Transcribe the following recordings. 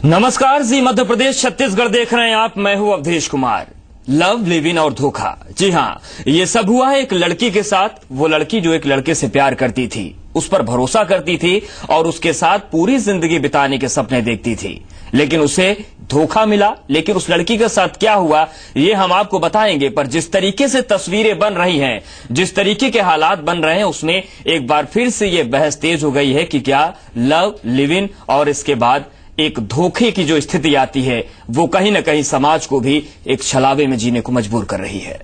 नमस्कार जी, मध्य प्रदेश छत्तीसगढ़ देख रहे हैं आप। मैं हूं Awadhesh Kumar. Love, live in और धोखा, जी हाँ, ये सब हुआ है एक लड़की के साथ। वो लड़की जो एक लड़के से प्यार करती थी, उस पर भरोसा करती थी और उसके साथ पूरी जिंदगी बिताने के सपने देखती थी, लेकिन उसे धोखा मिला। लेकिन उस लड़की के साथ क्या हुआ ये हम आपको बताएंगे। पर जिस तरीके से तस्वीरें बन रही हैं, जिस तरीके के हालात बन रहे हैं, उसमें एक बार फिर से ये बहस तेज हो गई है कि क्या लव, लिव इन और इसके बाद एक धोखे की जो स्थिति आती है वो कहीं न कहीं समाज को भी एक छलावे में जीने को मजबूर कर रही है।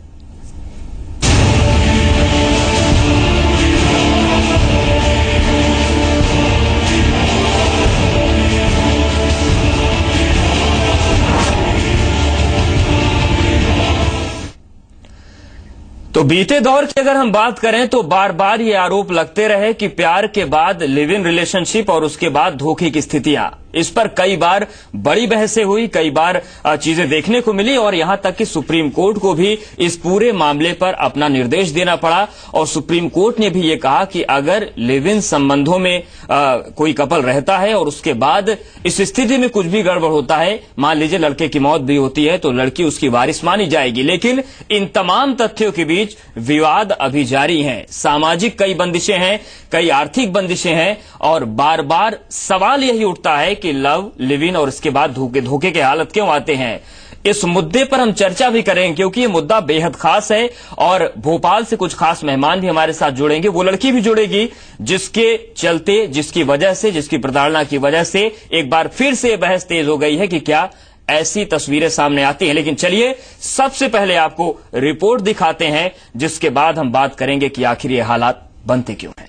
तो बीते दौर की अगर हम बात करें तो बार बार ये आरोप लगते रहे कि प्यार के बाद लिव इन रिलेशनशिप और उसके बाद धोखे की स्थितियां, इस पर कई बार बड़ी बहसें हुई, कई बार चीजें देखने को मिली और यहां तक कि सुप्रीम कोर्ट को भी इस पूरे मामले पर अपना निर्देश देना पड़ा। और सुप्रीम कोर्ट ने भी ये कहा कि अगर लिव इन संबंधों में कोई कपल रहता है और उसके बाद इस स्थिति में कुछ भी गड़बड़ होता है, मान लीजिए लड़के की मौत भी होती है, तो लड़की उसकी वारिस मानी जाएगी। लेकिन इन तमाम तथ्यों के बीच विवाद अभी जारी है। सामाजिक कई बंदिशें हैं, कई आर्थिक बंदिशें हैं और बार बार सवाल यही उठता है कि लव, लिव इन और इसके बाद धोखे के हालत क्यों आते हैं। इस मुद्दे पर हम चर्चा भी करेंगे क्योंकि ये मुद्दा बेहद खास है और भोपाल से कुछ खास मेहमान भी हमारे साथ जुड़ेंगे। वो लड़की भी जुड़ेगी जिसके चलते, जिसकी वजह से, जिसकी प्रताड़ना की वजह से एक बार फिर से बहस तेज हो गई है कि क्या ऐसी तस्वीरें सामने आती हैं। लेकिन चलिए सबसे पहले आपको रिपोर्ट दिखाते हैं, जिसके बाद हम बात करेंगे कि आखिर ये हालात बनते क्यों हैं।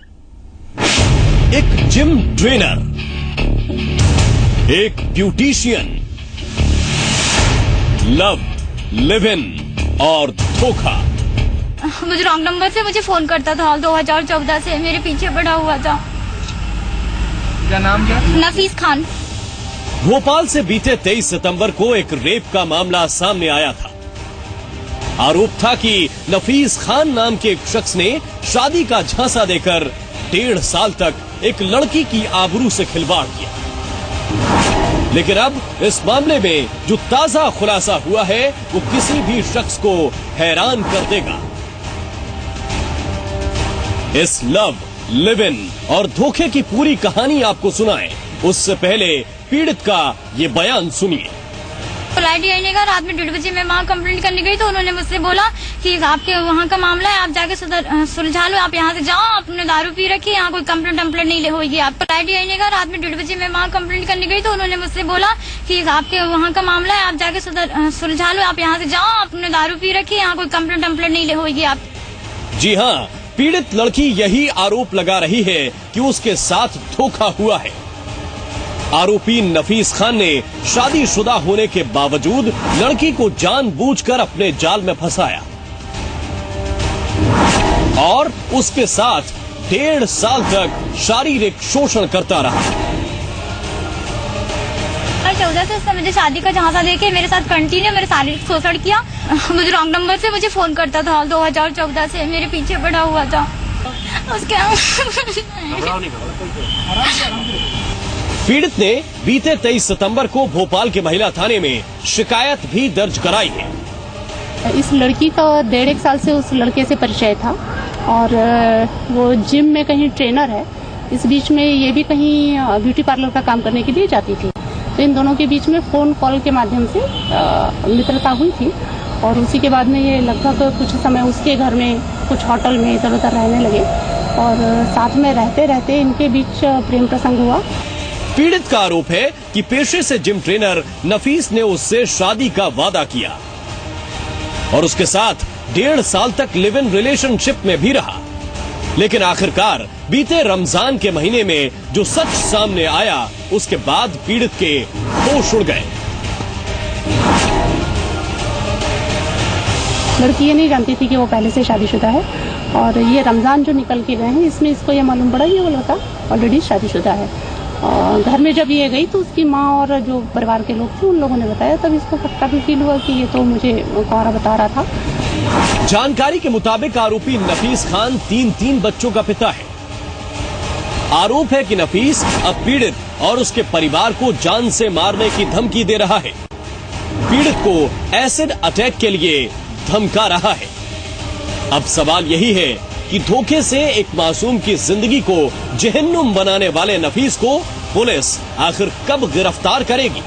एक जिम ट्रेनर, एक ब्यूटिशियन, लव, लिव इन और धोखा। मुझे रॉन्ग नंबर से मुझे फोन करता था। 2014 से मेरे पीछे पड़ा हुआ था। क्या नाम क्या? नफीस खान। भोपाल से बीते 23 सितंबर को एक रेप का मामला सामने आया था। आरोप था कि नफीस खान नाम के एक शख्स ने शादी का झांसा देकर 1.5 साल तक एक लड़की की आबरू से खिलवाड़ किया। लेकिन अब इस मामले में जो ताजा खुलासा हुआ है वो किसी भी शख्स को हैरान कर देगा। इस लव, लिव इन और धोखे की पूरी कहानी आपको सुनाएं, उससे पहले पीड़ित का ये बयान सुनिए। फ्लाइट आने का रात में 1:30 बजे मैं वहाँ कंप्लेंट करने गई तो उन्होंने मुझसे बोला कि आपके वहाँ का मामला है, आप जाके सुलझा लो, आप यहाँ से जाओ, आपने दारू पी रखी, यहाँ कोई कंप्लेंट नहीं होगी। आप फ्लाइट आने का रात में 1:30 बजे मैं वहाँ कंप्लेंट करने गई तो उन्होंने मुझसे बोला कि आपके वहाँ का मामला है, आप जाके सुलझा लो, आप यहाँ से जाओ, आपने दारू पी रखी, यहाँ कोई कंप्लेंट नहीं होगी। आप जी हाँ, पीड़ित लड़की यही आरोप लगा रही है कि उसके साथ धोखा हुआ है। आरोपी नफीस खान ने शादीशुदा होने के बावजूद लड़की को जानबूझकर अपने जाल में फंसाया और उसके साथ 1.5 साल तक शारीरिक शोषण करता रहा। 14 से उसने मुझे शादी का झांसा देके मेरे साथ कंटिन्यू मेरे शारीरिक शोषण किया। मुझे रॉन्ग नंबर से मुझे फोन करता था। 2014 से मेरे पीछे पड़ा हुआ था। उसके पीड़ित ने बीते 23 सितंबर को भोपाल के महिला थाने में शिकायत भी दर्ज कराई है। इस लड़की का 1.5 साल से उस लड़के से परिचय था और वो जिम में कहीं ट्रेनर है। इस बीच में ये भी कहीं ब्यूटी पार्लर का काम करने के लिए जाती थी। तो इन दोनों के बीच में फोन कॉल के माध्यम से मित्रता हुई थी और उसी के बाद में ये लगभग कुछ समय उसके घर में, कुछ होटल में इधर उधर रहने लगे और साथ में रहते रहते इनके बीच प्रेम प्रसंग हुआ। पीड़ित का आरोप है कि पेशे से जिम ट्रेनर नफीस ने उससे शादी का वादा किया और उसके साथ 1.5 साल तक लिव इन रिलेशनशिप में भी रहा। लेकिन आखिरकार बीते रमजान के महीने में जो सच सामने आया, उसके बाद पीड़ित के होश उड़ गए। लड़की ये नहीं जानती थी कि वो पहले से शादीशुदा है और ये रमजान जो निकल के गए हैं इसमें इसको ये मालूम पड़ा कि वो लड़का ऑलरेडी शादीशुदा है। और घर में जब ये गई तो उसकी माँ और जो परिवार के लोग थे उन लोगों ने बताया, तब इसको खटका भी फील हुआ कि ये तो मुझे कौरा बता रहा था। जानकारी के मुताबिक आरोपी नफीस खान 3 बच्चों का पिता है। आरोप है कि नफीस अब पीड़ित और उसके परिवार को जान से मारने की धमकी दे रहा है। पीड़ित को एसिड अटैक के लिए धमका रहा है। अब सवाल यही है कि धोखे से एक मासूम की जिंदगी को जहन्नुम बनाने वाले नफीस को पुलिस आखिर कब गिरफ्तार करेगी?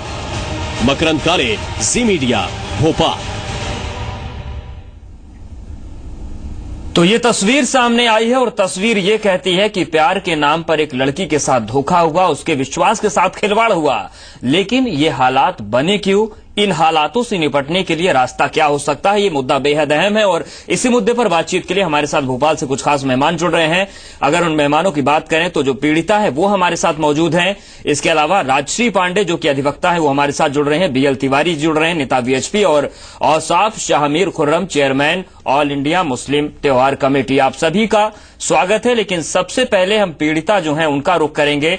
मकरंद काले, जी मीडिया, भोपाल। तो ये तस्वीर सामने आई है और तस्वीर ये कहती है कि प्यार के नाम पर एक लड़की के साथ धोखा हुआ, उसके विश्वास के साथ खिलवाड़ हुआ। लेकिन ये हालात बने क्यों? इन हालातों से निपटने के लिए रास्ता क्या हो सकता है? ये मुद्दा बेहद अहम है और इसी मुद्दे पर बातचीत के लिए हमारे साथ भोपाल से कुछ खास मेहमान जुड़ रहे हैं। अगर उन मेहमानों की बात करें तो जो पीड़िता है वो हमारे साथ मौजूद हैं। इसके अलावा राजश्री पांडे जो कि अधिवक्ता है वो हमारे साथ जुड़ रहे हैं। बीएल तिवारी जुड़ रहे हैं, नेता वीएचपी, और Ausaf Shahmir Khurram, chairman all India Muslim त्योहार कमेटी। आप सभी का स्वागत है। लेकिन सबसे पहले हम पीड़िता जो है उनका रुख करेंगे।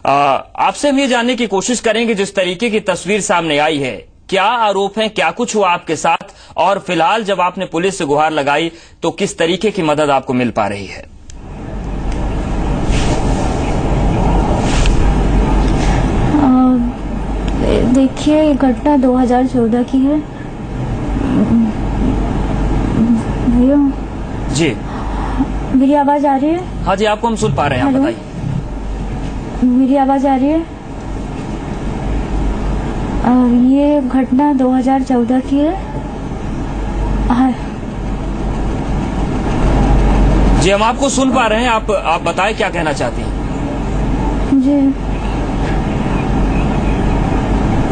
आपसे हम ये जानने की कोशिश करेंगे, जिस तरीके की तस्वीर सामने आई है, क्या आरोप है, क्या कुछ हुआ आपके साथ, और फिलहाल जब आपने पुलिस से गुहार लगाई तो किस तरीके की मदद आपको मिल पा रही है? देखिए, ये घटना 2014 की है। भैया जी, मेरी आवाज आ रही है? हाँ जी, आपको हम सुन पा रहे हैं। आप बताइए। मेरी आवाज आ रही है? ये घटना 2014 की है। जी, हम आपको सुन पा रहे हैं। आप बताएं क्या कहना चाहती हैं? जी,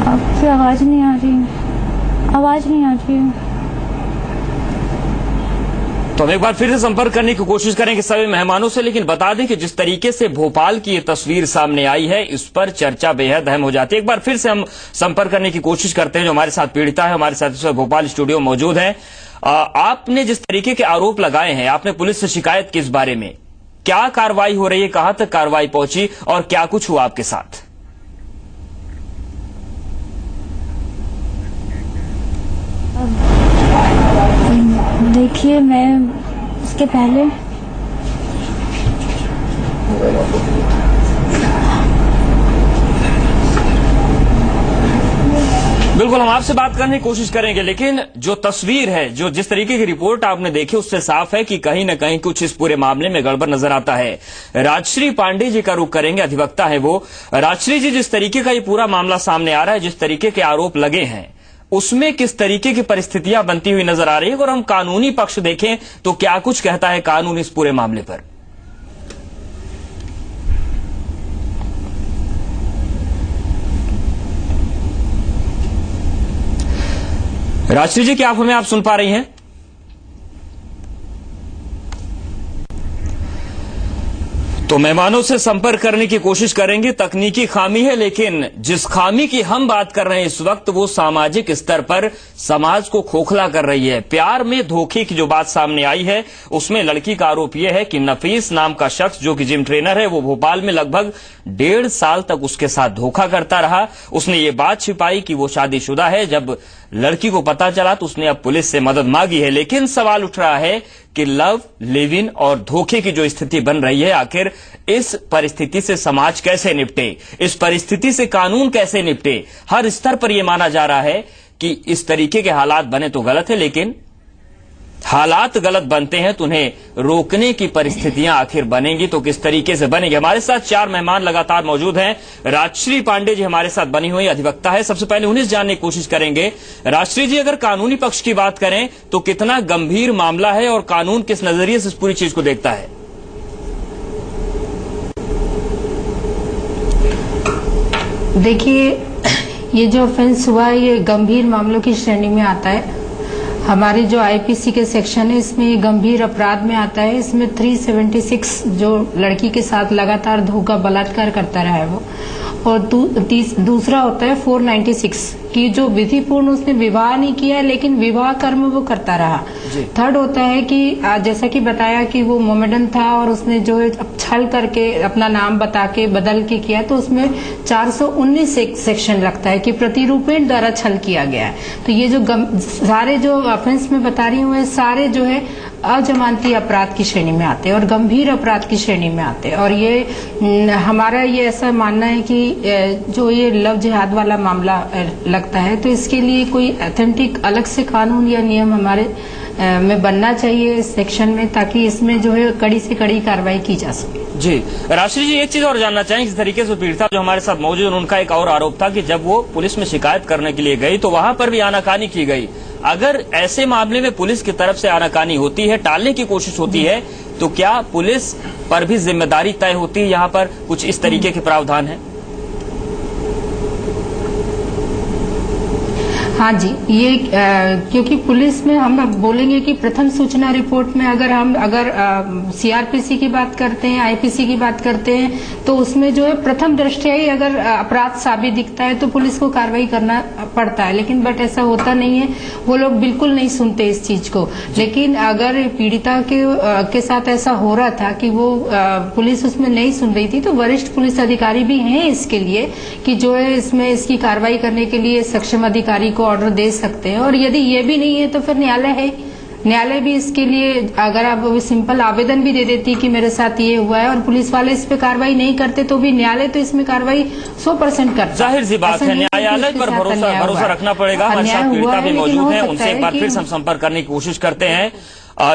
आपकी आवाज नहीं आ रही। आवाज नहीं आ रही है। तो हम एक बार फिर से संपर्क करने की कोशिश करेंगे सभी मेहमानों से। लेकिन बता दें कि जिस तरीके से भोपाल की ये तस्वीर सामने आई है, इस पर चर्चा बेहद अहम हो जाती है। एक बार फिर से हम संपर्क करने की कोशिश करते हैं। जो हमारे साथ पीड़िता है, हमारे साथ इस वक्त भोपाल स्टूडियो मौजूद है। आपने जिस तरीके के आरोप लगाए हैं, आपने पुलिस से शिकायत की इस बारे में, क्या कार्रवाई हो रही है, कहां तक कार्रवाई पहुंची और क्या कुछ हुआ आपके साथ? देखिए, मैं इसके पहले बिल्कुल हम आपसे बात करने की कोशिश करेंगे। लेकिन जो तस्वीर है, जो जिस तरीके की रिपोर्ट आपने देखी, उससे साफ है कि कहीं न कहीं कुछ इस पूरे मामले में गड़बड़ नजर आता है। राजश्री पांडे जी का रुख करेंगे, अधिवक्ता है वो। राजश्री जी, जिस तरीके का ये पूरा मामला सामने आ रहा है, जिस तरीके के आरोप लगे हैं, उसमें किस तरीके की परिस्थितियां बनती हुई नजर आ रही है? अगर हम कानूनी पक्ष देखें तो क्या कुछ कहता है कानून इस पूरे मामले पर? राजश्री जी, क्या आप सुन पा रही हैं? तो मेहमानों से संपर्क करने की कोशिश करेंगे। तकनीकी खामी है, लेकिन जिस खामी की हम बात कर रहे हैं इस वक्त, वो सामाजिक स्तर पर समाज को खोखला कर रही है। प्यार में धोखे की जो बात सामने आई है, उसमें लड़की का आरोप यह है कि नफीस नाम का शख्स जो कि जिम ट्रेनर है, वो भोपाल में लगभग 1.5 साल तक उसके साथ धोखा करता रहा। उसने ये बात छिपाई कि वो शादीशुदा है। जब लड़की को पता चला तो उसने अब पुलिस से मदद मांगी है। लेकिन सवाल उठ रहा है कि लव, लिव इन और धोखे की जो स्थिति बन रही है, आखिर इस परिस्थिति से समाज कैसे निपटे, इस परिस्थिति से कानून कैसे निपटे? हर स्तर पर यह माना जा रहा है कि इस तरीके के हालात बने तो गलत है, लेकिन हालात गलत बनते हैं तो उन्हें रोकने की परिस्थितियां आखिर बनेंगी तो किस तरीके से बनेंगी? हमारे साथ 4 मेहमान लगातार मौजूद हैं। राजश्री पांडे जी हमारे साथ बनी हुई अधिवक्ता है। सबसे पहले उन्हें जानने की कोशिश करेंगे। राजश्री जी, अगर कानूनी पक्ष की बात करें तो कितना गंभीर मामला है और कानून किस नजरिए से इस पूरी चीज को देखता है? देखिए, ये जो ऑफेंस हुआ है, ये गंभीर मामलों की श्रेणी में आता है। हमारे जो आईपीसी के सेक्शन है, इसमें ये गंभीर अपराध में आता है। इसमें 376 जो लड़की के साथ लगातार धोखा, बलात्कार करता रहा है वो, और दूसरा होता है 496 कि जो विधिपूर्ण उसने विवाह नहीं किया है लेकिन विवाह कर्म वो करता रहा। थर्ड होता है कि जैसा कि बताया कि वो मोमेडन था और उसने जो छल करके अपना नाम बता के बदल के किया, तो उसमें 419 सेक्शन लगता है कि प्रतिरूपेण द्वारा छल किया गया है। तो ये जो सारे जो ऑफेंस में बता रही हूँ, सारे जो है अजमानती अपराध की श्रेणी में आते हैं और गंभीर अपराध की श्रेणी में आते हैं। और ये हमारा ये ऐसा मानना है कि जो ये लव जिहाद वाला मामला लगता है, तो इसके लिए कोई ऑथेंटिक अलग से कानून या नियम हमारे में बनना चाहिए इस सेक्शन में, ताकि इसमें जो है कड़ी से कड़ी कार्रवाई की जा सके। जी राष्ट्रीय जी, एक चीज और जानना चाहेंगे, इस तरीके से पीड़िता जो हमारे साथ मौजूद, उनका एक और आरोप था कि जब वो पुलिस में शिकायत करने के लिए गई तो वहां पर भी आनाकानी की गई। अगर ऐसे मामले में पुलिस की तरफ से आनाकानी होती है, टालने की कोशिश होती है, तो क्या पुलिस पर भी जिम्मेदारी तय होती है? यहाँ पर कुछ इस तरीके के प्रावधान है? हाँ जी, ये क्योंकि पुलिस में हम बोलेंगे कि प्रथम सूचना रिपोर्ट में अगर सीआरपीसी की बात करते हैं, आईपीसी की बात करते हैं, तो उसमें जो है प्रथम दृष्टया ही अगर अपराध साबित दिखता है तो पुलिस को कार्रवाई करना पड़ता है। लेकिन बट ऐसा होता नहीं है, वो लोग बिल्कुल नहीं सुनते इस चीज को। लेकिन अगर पीड़िता के साथ ऐसा हो रहा था कि वो पुलिस उसमें नहीं सुन रही थी, तो वरिष्ठ पुलिस अधिकारी भी हैं इसके लिए कि जो है इसमें इसकी कार्रवाई करने के लिए सक्षम अधिकारी को ऑर्डर दे सकते हैं। और यदि ये भी नहीं है तो फिर न्यायालय है, न्यायालय भी इसके लिए अगर आप सिंपल आवेदन भी दे देती कि मेरे साथ ये हुआ है और पुलिस वाले इस पे कार्रवाई नहीं करते, तो भी न्यायालय तो इसमें कार्रवाई 100% करता है। जाहिर सी बात है, न्यायालय पर भरोसा रखना पड़ेगा। हमारे साथ पीड़िता भी मौजूद है, उनसे एक बार फिर संपर्क करने की कोशिश करते हैं।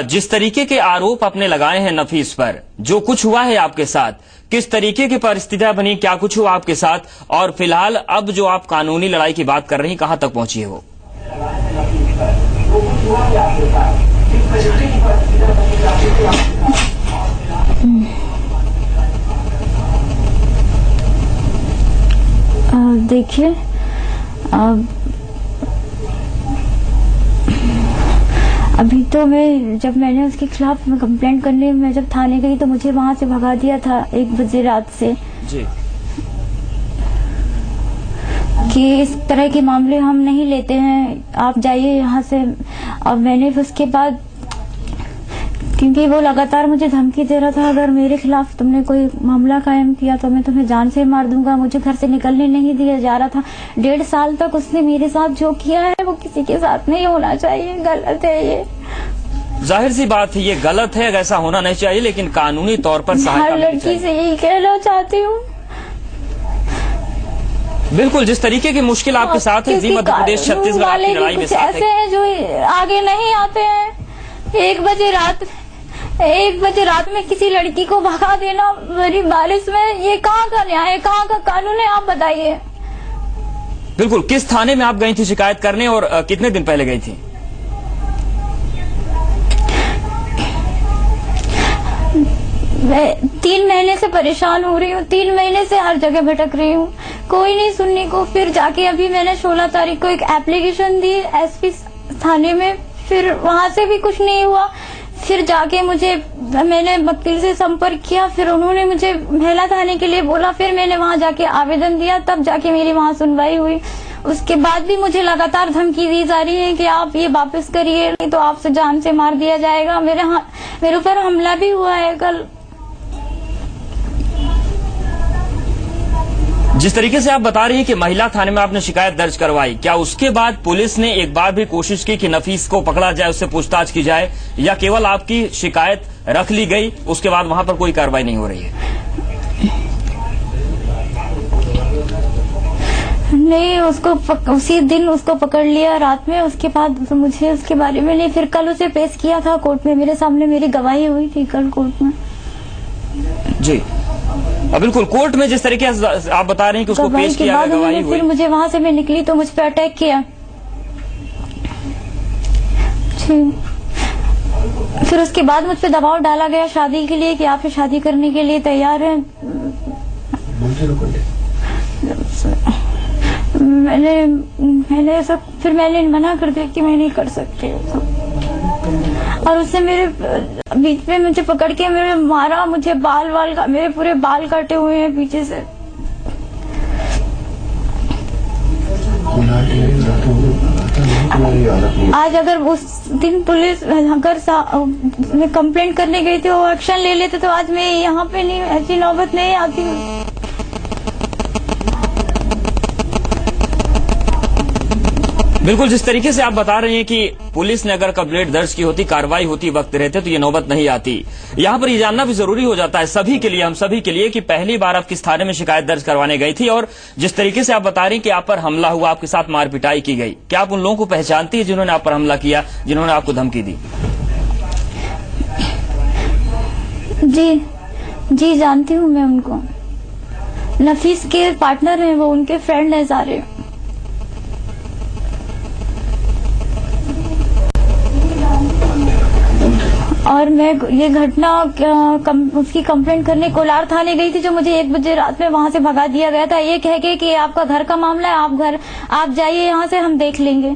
जिस तरीके के आरोप आपने लगाए हैं नफीस पर, जो कुछ हुआ है आपके साथ, किस तरीके की परिस्थितियां बनी, क्या कुछ हुआ आपके साथ, और फिलहाल अब जो आप कानूनी लड़ाई की बात कर रही हैं, कहां तक पहुंची है वो? देखिए, अभी तो जब मैंने उसके खिलाफ कंप्लेंट करने मैं जब थाने गई तो मुझे वहां से भगा दिया था 1 बजे रात से जी, कि इस तरह के मामले हम नहीं लेते हैं, आप जाइए यहाँ से। और मैंने उसके बाद, क्योंकि वो लगातार मुझे धमकी दे रहा था, अगर मेरे खिलाफ तुमने कोई मामला कायम किया तो मैं तुम्हें जान से मार दूंगा। मुझे घर से निकलने नहीं दिया जा रहा था। 1.5 साल तक उसने मेरे साथ जो किया है वो किसी के साथ नहीं होना चाहिए, गलत है ये। जाहिर सी बात है, ये गलत है, ऐसा होना नहीं चाहिए, लेकिन कानूनी तौर पर सहायता हर मिलनी लड़की से चाहिए। यही कहना चाहती हूँ। बिल्कुल, जिस तरीके की मुश्किल आपके साथ है, जी मध्य प्रदेश छत्तीसगढ़ आपकी लड़ाई में साथ ऐसे हैं जो आगे नहीं आते हैं। 1 बजे रात में किसी लड़की को भगा देना बड़ी बारिश में, ये कहाँ का न्याय है, कहाँ का कानून है, आप बताइए। बिल्कुल, किस थाने में आप गई थी शिकायत करने और कितने दिन पहले गई थी? मैं 3 महीने से परेशान हो रही हूँ, 3 महीने से हर जगह भटक रही हूँ, कोई नहीं सुनने को। फिर जाके अभी मैंने 16 तारीख को एक एप्लीकेशन दी एसपी थाने में, फिर वहां से भी कुछ नहीं हुआ। फिर जाके मैंने वकील से संपर्क किया, फिर उन्होंने मुझे महिला थाने के लिए बोला, फिर मैंने वहां जाके आवेदन दिया, तब जाके मेरी वहां सुनवाई हुई। उसके बाद भी मुझे लगातार धमकी दी जा रही है कि आप ये वापस करिए, नहीं तो आपसे जान से मार दिया जाएगा। मेरे ऊपर हमला भी हुआ है कल। जिस तरीके से आप बता रही हैं कि महिला थाने में आपने शिकायत दर्ज करवाई, क्या उसके बाद पुलिस ने एक बार भी कोशिश की कि नफीस को पकड़ा जाए, उससे पूछताछ की जाए, या केवल आपकी शिकायत रख ली गई, उसके बाद वहां पर कोई कार्रवाई नहीं हो रही है? नहीं, उसी दिन उसको पकड़ लिया रात में। उसके बाद तो मुझे उसके बारे में नहीं, फिर कल उसे पेश किया था कोर्ट में, मेरे सामने मेरी गवाही हुई थी कल कोर्ट में। जी बिल्कुल, कोर्ट में जिस तरीके से आप बता रहे हैं कि उसको पेश किया गया, गवाही हुई। फिर मुझे वहां से मैं निकली तो मुझ पर अटैक किया। फिर उसके बाद मुझ पर दबाव डाला गया शादी के लिए कि आप शादी करने के लिए तैयार हैं। मैंने सब फिर मैंने मना कर दिया कि मैं नहीं कर सकती। और उसने मेरे बीच में मुझे पकड़ के मेरे मारा, मुझे मेरे पूरे बाल काटे हुए हैं पीछे से। आज अगर उस दिन पुलिस मैं कंप्लेंट करने गई थी, वो एक्शन ले लेते तो आज मैं यहाँ पे नहीं, ऐसी नौबत नहीं आती। बिल्कुल, जिस तरीके से आप बता रहे हैं कि पुलिस ने अगर कंप्लेंट दर्ज की होती, कार्रवाई होती वक्त रहते, तो ये नौबत नहीं आती। यहाँ पर ये जानना भी जरूरी हो जाता है सभी के लिए, हम सभी के लिए, कि पहली बार आप किस थाने में शिकायत दर्ज करवाने गई थी, और जिस तरीके से आप बता रही हैं कि आप पर हमला हुआ, आपके साथ मारपिटाई की गई, क्या आप उन लोगों को पहचानती है जिन्होंने आप पर हमला किया, जिन्होंने आपको धमकी दी? जी जानती हूँ मैं उनको। नफीस के पार्टनर हैं वो, उनके फ्रेंड हैं सारे। और मैं ये घटना उसकी कंप्लेंट करने कोलार थाने गई थी, जो मुझे 1 बजे रात में वहां से भगा दिया गया था, ये कह के कि आपका घर का मामला है, आप जाइए यहाँ से, हम देख लेंगे।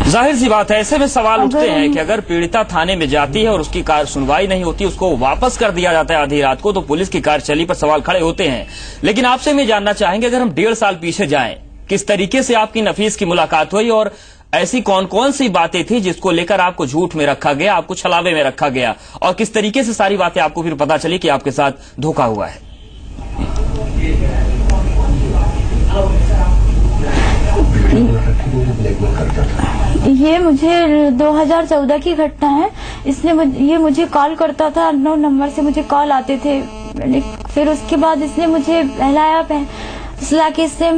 जाहिर सी बात है, ऐसे में सवाल उठते हैं कि अगर पीड़िता थाने में जाती है और उसकी सुनवाई नहीं होती, उसको वापस कर दिया जाता है आधी रात को, तो पुलिस की कार्यशैली पर सवाल खड़े होते हैं। लेकिन आपसे हम जानना चाहेंगे, अगर हम 1.5 साल पीछे जाएं, किस तरीके से आपकी नफीस की मुलाकात हुई और ऐसी कौन कौन सी बातें थी जिसको लेकर आपको झूठ में रखा गया, आपको छलावे में रखा गया, और किस तरीके से सारी बातें आपको फिर पता चली कि आपके साथ धोखा हुआ है? ये मुझे 2014 की घटना है। ये मुझे कॉल करता था, अननोन नंबर से मुझे कॉल आते थे। फिर उसके बाद इसने मुझे बहलाया फुसला के, इसने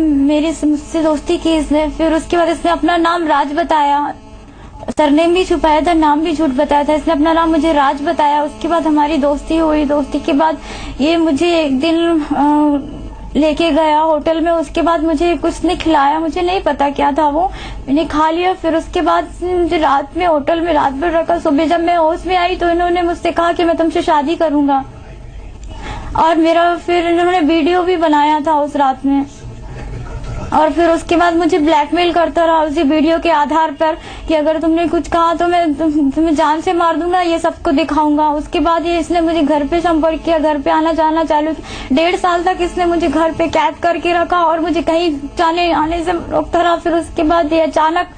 मुझसे दोस्ती की इसने। फिर उसके बाद इसने अपना नाम राज बताया, सरनेम भी छुपाया था, नाम भी झूठ बताया था। इसने अपना नाम मुझे राज बताया। उसके बाद हमारी दोस्ती हुई। दोस्ती के बाद ये मुझे एक दिन लेके गया होटल में। उसके बाद मुझे कुछ ने खिलाया, मुझे नहीं पता क्या था वो, मैंने खा लिया। फिर उसके बाद मुझे रात में होटल में रात भर रखा। सुबह जब मैं होश में आई तो इन्होंने मुझसे कहा कि मैं तुमसे शादी करूंगा, और मेरा फिर इन्होंने वीडियो भी बनाया था उस रात में। और फिर उसके बाद मुझे ब्लैकमेल करता रहा उसी वीडियो के आधार पर कि अगर तुमने कुछ कहा तो मैं तुम्हें जान से मार दूंगा, ये सबको दिखाऊंगा। उसके बाद ये इसने मुझे घर पे संपर्क किया, घर पे आना जाना चालू। 1.5 साल तक इसने मुझे घर पे कैद करके रखा और मुझे कहीं जाने आने से रोकता रहा। फिर उसके बाद ये अचानक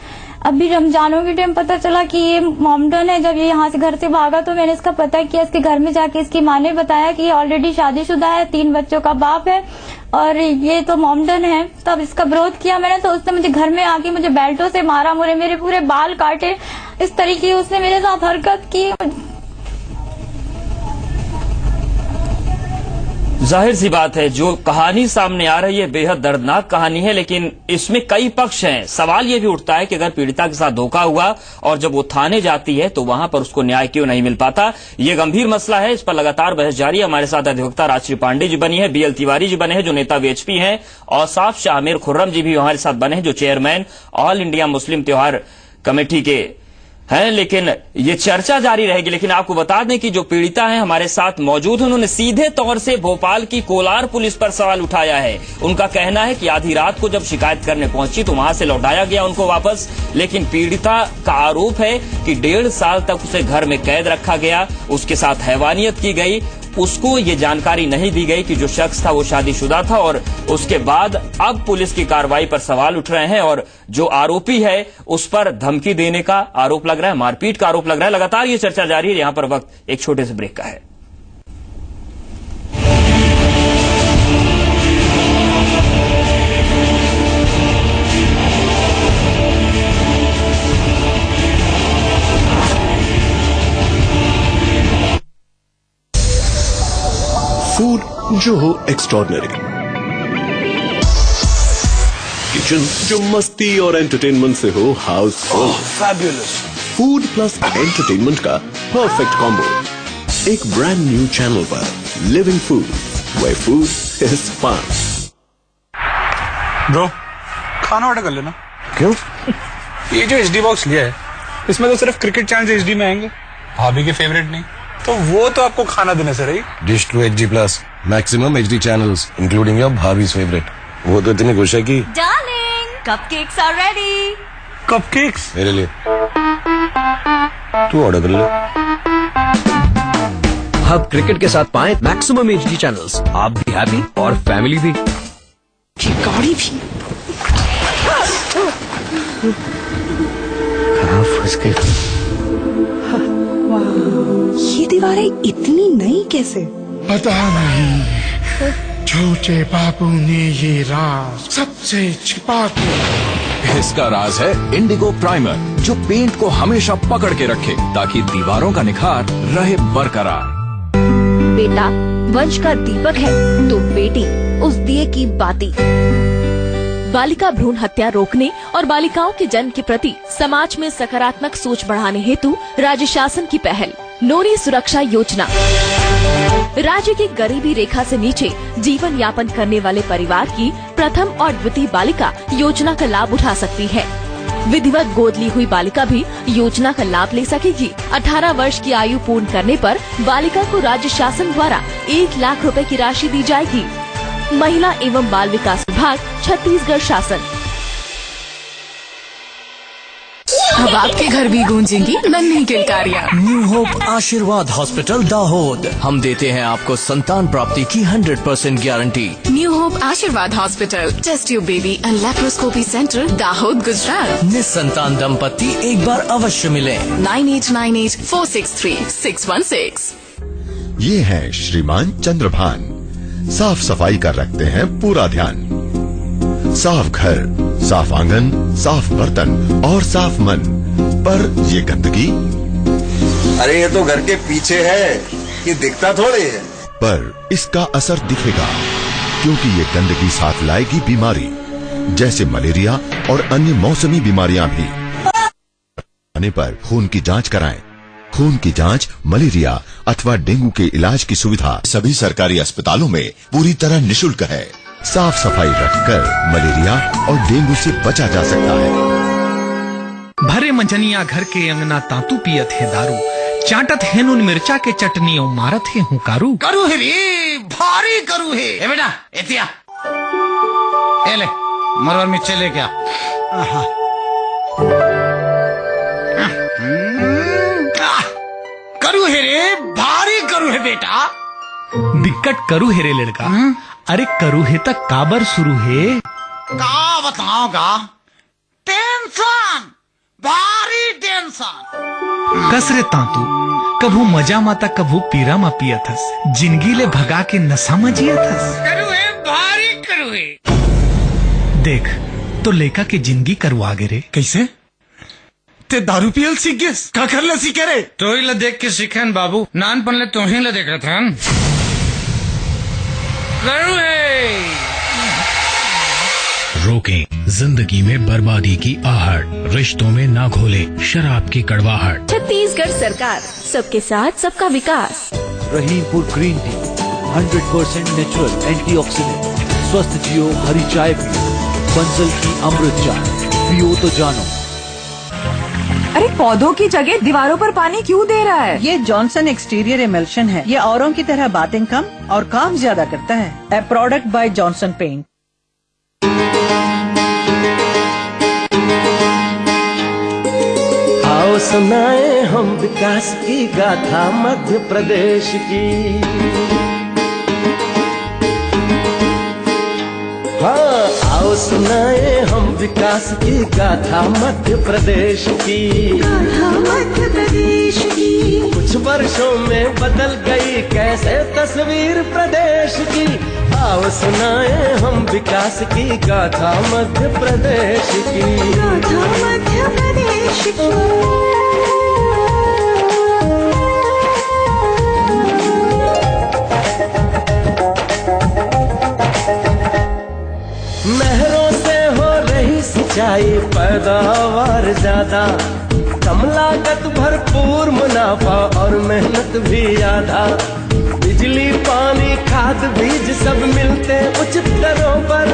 अभी रमजानों के टाइम पता चला कि ये मॉमडन है। जब ये यहाँ से घर से भागा तो मैंने इसका पता किया। इसके घर में जाके इसकी माँ ने बताया कि ये ऑलरेडी शादीशुदा है, 3 बच्चों का बाप है और ये तो मॉमडन है। तब इसका विरोध किया मैंने, तो उसने मुझे घर में आके मुझे बेल्टों से मारा, मेरे पूरे बाल काटे, इस तरीके उसने मेरे साथ हरकत की। जाहिर सी बात है, जो कहानी सामने आ रही है बेहद दर्दनाक कहानी है, लेकिन इसमें कई पक्ष हैं। सवाल ये भी उठता है कि अगर पीड़िता के साथ धोखा हुआ और जब वो थाने जाती है तो वहां पर उसको न्याय क्यों नहीं मिल पाता। ये गंभीर मसला है, इस पर लगातार बहस जारी है। हमारे साथ अधिवक्ता राजश्री पांडे जी बनी है, BL तिवारी जी बने हैं जो नेता VHP हैं, और साफ शाह आमिर खुर्रम जी भी हमारे साथ बने हैं जो चेयरमैन ऑल इंडिया मुस्लिम त्योहार कमेटी के हैं। लेकिन ये चर्चा जारी रहेगी। लेकिन आपको बता दें कि जो पीड़िता हैं हमारे साथ मौजूद हैं, उन्होंने सीधे तौर से भोपाल की कोलार पुलिस पर सवाल उठाया है। उनका कहना है कि आधी रात को जब शिकायत करने पहुंची तो वहां से लौटाया गया उनको वापस। लेकिन पीड़िता का आरोप है कि 1.5 साल तक उसे घर में कैद रखा गया, उसके साथ हैवानियत की गई, उसको ये जानकारी नहीं दी गई कि जो शख्स था वो शादीशुदा था। और उसके बाद अब पुलिस की कार्रवाई पर सवाल उठ रहे हैं और जो आरोपी है उस पर धमकी देने का आरोप लग रहा है, मारपीट का आरोप लग रहा है। लगातार ये चर्चा जारी है। यहां पर वक्त एक छोटे से ब्रेक का है। फूड जो हो एक्स्ट्रॉर्डिनरी, किचन जो मस्ती और एंटरटेनमेंट से हो housefull. Fabulous. Food plus entertainment का परफेक्ट कॉम्बो एक ब्रांड न्यू चैनल पर, living food, where food is fun. Bro, खाना ऑर्डर कर लेना। क्यों? ये जो HD बॉक्स लिया है इसमें तो सिर्फ क्रिकेट चैनल HD में आएंगे, भाभी के फेवरेट नहीं, तो वो तो आपको खाना देने से रही। Dish to HD Plus, maximum HD channels, including your bhabhi's favorite. वो तो इतनी खुश है कि Darling, cupcakes are ready. Cupcakes मेरे लिए तू ऑर्डर कर ले। अब क्रिकेट के साथ पाएं मैक्सिमम HD चैनल्स, आप भी हैप्पी और फैमिली भी। गाड़ी भी कहाँ फंस गई? ये दीवारें इतनी नई कैसे? पता नहीं छोटे बाबू ने ये राज सबसे छिपा के। इसका राज है इंडिगो प्राइमर, जो पेंट को हमेशा पकड़ के रखे ताकि दीवारों का निखार रहे बरकरार। बेटा वंश का दीपक है तो बेटी उस दिए की बाती। बालिका भ्रूण हत्या रोकने और बालिकाओं के जन्म के प्रति समाज में सकारात्मक सोच बढ़ाने हेतु राज्य शासन की पहल नोरी सुरक्षा योजना राज्य की गरीबी रेखा से नीचे जीवन यापन करने वाले परिवार की प्रथम और द्वितीय बालिका योजना का लाभ उठा सकती है। विधिवत गोद ली हुई बालिका भी योजना का लाभ ले सकेगी। 18 वर्ष की आयु पूर्ण करने पर बालिका को राज्य शासन द्वारा 1 लाख रुपए की राशि दी जाएगी। महिला एवं बाल विकास विभाग, छत्तीसगढ़ शासन। अब आपके घर भी गूंजेंगी नन्ही किलकारियाँ। New hope Ashirwad hospital Dahod, हम देते हैं आपको संतान प्राप्ति की 100% गारंटी। New hope Ashirwad hospital, test tube baby and laparoscopy centre, Dahod, Gujarat. निसंतान दंपति एक बार अवश्य मिले। 9898463616। ये है श्रीमान चंद्रभान, साफ सफाई का रखते हैं पूरा ध्यान। साफ घर, साफ आंगन, साफ बर्तन और साफ मन, पर ये गंदगी। अरे ये तो घर के पीछे है, ये दिखता थोड़ी है। पर इसका असर दिखेगा, क्योंकि ये गंदगी साथ लाएगी बीमारी, जैसे मलेरिया और अन्य मौसमी बीमारियां भी। आने पर खून की जांच कराएं। खून की जांच, मलेरिया अथवा डेंगू के इलाज की सुविधा सभी सरकारी अस्पतालों में पूरी तरह निशुल्क है। साफ सफाई रखकर मलेरिया और डेंगू से बचा जा सकता है। भरे मंजनिया घर के अंगना तांतू पियत है दारू, चाटत है नून मिर्चा के चटनी और मारत है हुकारू। करू है रे, भारी करू है। ए बेटा एतिया ए ले मरवर मिर्चे ले क्या। करू है रे, भारी करू है बेटा। दिक्कत करू है रे लड़का। अरे करू है तक काबर शुरू है। का बताओगा, टेंशन, भारी टेंशन। कसरे तांतू कभू मजा माता कभू पीरा मा पियथस, जिंदगी ले भगा के नशा में जियथस। करू है, भारी करू है। देख तो लेका के जिंदगी करवा गे रे। कैसे? ते दारू पियल सीख गए, का कर ले सीखे रे? तो ही देख के सीखन बाबू, नानपन ले तो ही देख रहे थे। रोकें जिंदगी में बर्बादी की आहट, रिश्तों में ना घोले शराब की कड़वाहट। छत्तीसगढ़ सरकार, सबके साथ सबका विकास। Rahimpur green tea 100% natural antioxidant. स्वस्थ जियो, हरी चाय पियो, बंसल की अमृत चाय पियो तो जानो। अरे पौधों की जगह दीवारों पर पानी क्यों दे रहा है? ये जॉनसन एक्सटीरियर एमल्शन है। ये औरों की तरह बातें कम और काम ज्यादा करता है। ए प्रोडक्ट बाय जॉनसन पेंट। आओ सुनाए हम विकास की गाथा मध्य प्रदेश की। हाँ, आओ सुनाए हम विकास की गाथा मध्य प्रदेश की। मध्य प्रदेश की कुछ वर्षों में बदल गई कैसे तस्वीर प्रदेश की। आओ सुनाए हम विकास की गाथा मध्य प्रदेश की। गाथा मध्य प्रदेश की। नहरों से हो रही सिंचाई, पैदावार ज्यादा, कम लागत भरपूर मुनाफा और मेहनत भी ज्यादा। बिजली पानी खाद बीज सब मिलते उचित दरों पर।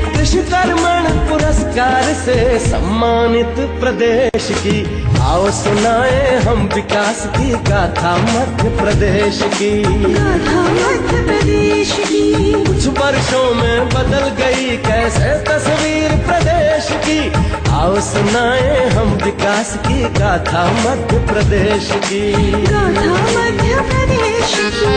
कृषि कर्मण पुरस्कार से सम्मानित प्रदेश की। आओ सुनाए हम विकास की गाथा मध्य प्रदेश की। गाथा मध्य प्रदेश की। कुछ वर्षों में बदल गई कैसे तस्वीर प्रदेश की। आओ सुनाए हम विकास की गाथा मध्य प्रदेश की। गाथा मध्य प्रदेश की।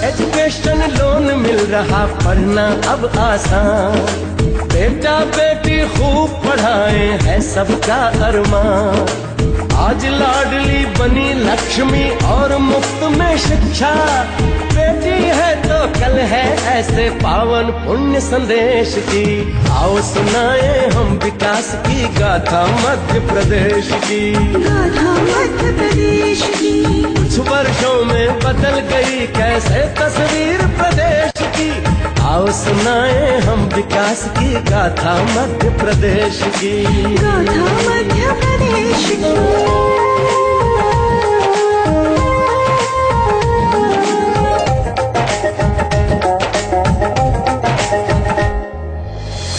एजुकेशन लोन मिल रहा पढ़ना अब आसान, बेटा बेटी खूब पढ़ाए है सबका अरमान। आज लाडली बनी लक्ष्मी और मुफ्त में शिक्षा, बेटी है तो कल है ऐसे पावन पुण्य संदेश की। आओ सुनाए हम विकास की गाथा मध्य प्रदेश की, गाथा मध्य प्रदेश की। कुछ वर्षों में बदल गई कैसे तस्वीर प्रदेश की। आओ सुनाए हम विकास की गाथा मध्य प्रदेश की, गाथा मध्य प्रदेश की।